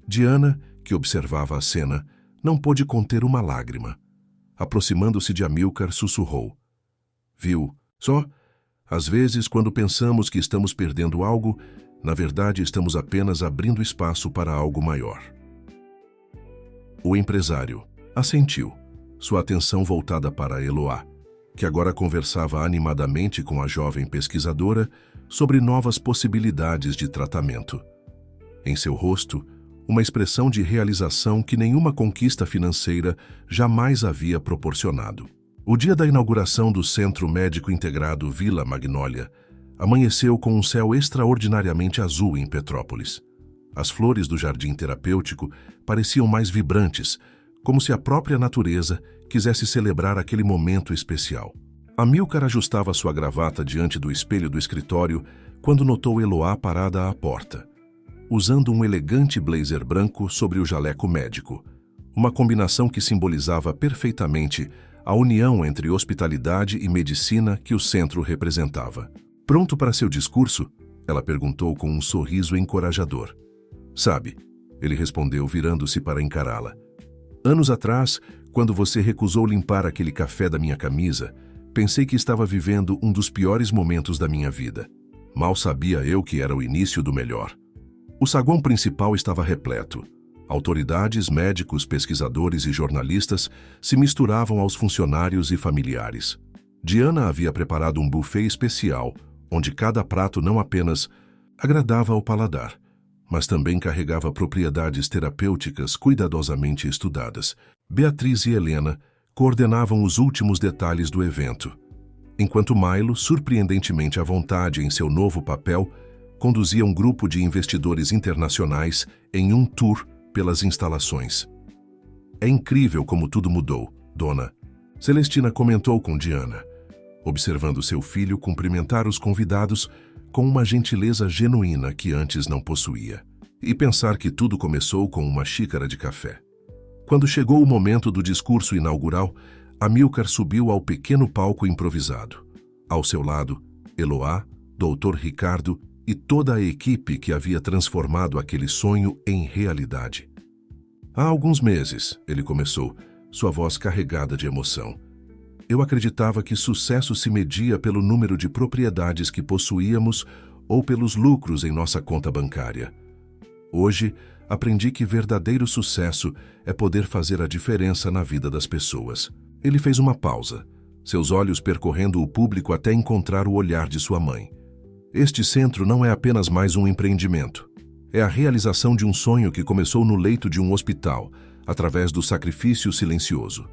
Diana, que observava a cena, não pôde conter uma lágrima. Aproximando-se de Amílcar, sussurrou: Viu, só? Às vezes, quando pensamos que estamos perdendo algo, na verdade estamos apenas abrindo espaço para algo maior. O empresário assentiu, sua atenção voltada para Eloá, que agora conversava animadamente com a jovem pesquisadora sobre novas possibilidades de tratamento. Em seu rosto, uma expressão de realização que nenhuma conquista financeira jamais havia proporcionado. O dia da inauguração do Centro Médico Integrado Vila Magnólia amanheceu com um céu extraordinariamente azul em Petrópolis. As flores do jardim terapêutico pareciam mais vibrantes, como se a própria natureza quisesse celebrar aquele momento especial. Amílcar ajustava sua gravata diante do espelho do escritório quando notou Eloá parada à porta, usando um elegante blazer branco sobre o jaleco médico, uma combinação que simbolizava perfeitamente a união entre hospitalidade e medicina que o centro representava. Pronto para seu discurso? Ela perguntou com um sorriso encorajador. Sabe, ele respondeu virando-se para encará-la. Anos atrás, quando você recusou limpar aquele café da minha camisa, pensei que estava vivendo um dos piores momentos da minha vida. Mal sabia eu que era o início do melhor. O saguão principal estava repleto. Autoridades, médicos, pesquisadores e jornalistas se misturavam aos funcionários e familiares. Diana havia preparado um buffet especial, onde cada prato não apenas agradava ao paladar, mas também carregava propriedades terapêuticas cuidadosamente estudadas. Beatriz e Helena coordenavam os últimos detalhes do evento, enquanto Milo, surpreendentemente à vontade em seu novo papel, conduzia um grupo de investidores internacionais em um tour pelas instalações. É incrível como tudo mudou, dona. Celestina comentou com Diana, observando seu filho cumprimentar os convidados com uma gentileza genuína que antes não possuía. E pensar que tudo começou com uma xícara de café. Quando chegou o momento do discurso inaugural, Amílcar subiu ao pequeno palco improvisado. Ao seu lado, Eloá, Dr. Ricardo e toda a equipe que havia transformado aquele sonho em realidade. Há alguns meses, ele começou, sua voz carregada de emoção. Eu acreditava que sucesso se media pelo número de propriedades que possuíamos ou pelos lucros em nossa conta bancária. Hoje, aprendi que verdadeiro sucesso é poder fazer a diferença na vida das pessoas. Ele fez uma pausa, seus olhos percorrendo o público até encontrar o olhar de sua mãe. Este centro não é apenas mais um empreendimento. É a realização de um sonho que começou no leito de um hospital, através do sacrifício silencioso.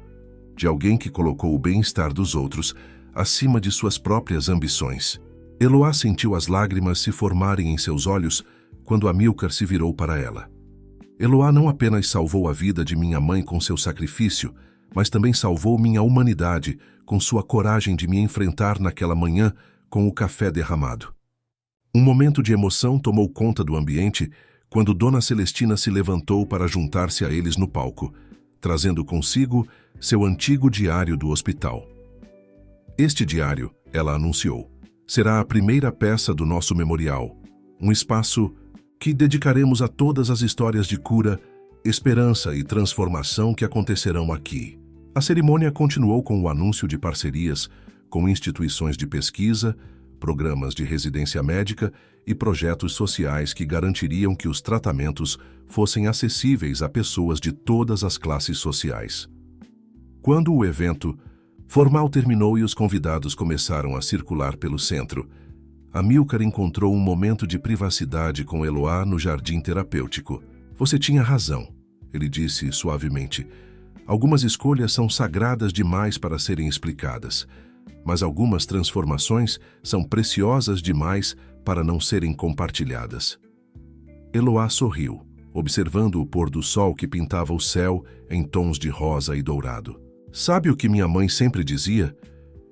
De alguém que colocou o bem-estar dos outros acima de suas próprias ambições. Eloá sentiu as lágrimas se formarem em seus olhos quando Amílcar se virou para ela. Eloá não apenas salvou a vida de minha mãe com seu sacrifício, mas também salvou minha humanidade com sua coragem de me enfrentar naquela manhã com o café derramado. Um momento de emoção tomou conta do ambiente quando Dona Celestina se levantou para juntar-se a eles no palco, trazendo consigo seu antigo diário do hospital. Este diário, ela anunciou, será a primeira peça do nosso memorial, um espaço que dedicaremos a todas as histórias de cura, esperança e transformação que acontecerão aqui. A cerimônia continuou com o anúncio de parcerias com instituições de pesquisa, programas de residência médica e projetos sociais que garantiriam que os tratamentos fossem acessíveis a pessoas de todas as classes sociais. Quando o evento formal terminou e os convidados começaram a circular pelo centro, Amílcar encontrou um momento de privacidade com Eloá no jardim terapêutico. Você tinha razão, ele disse suavemente. Algumas escolhas são sagradas demais para serem explicadas, mas algumas transformações são preciosas demais para não serem compartilhadas. Eloá sorriu, observando o pôr do sol que pintava o céu em tons de rosa e dourado. Sabe o que minha mãe sempre dizia?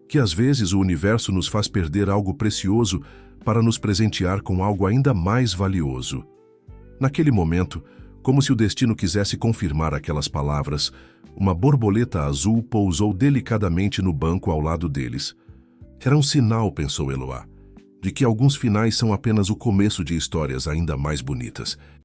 Que às vezes o universo nos faz perder algo precioso para nos presentear com algo ainda mais valioso. Naquele momento, como se o destino quisesse confirmar aquelas palavras, uma borboleta azul pousou delicadamente no banco ao lado deles. Era um sinal, pensou Eloá, de que alguns finais são apenas o começo de histórias ainda mais bonitas.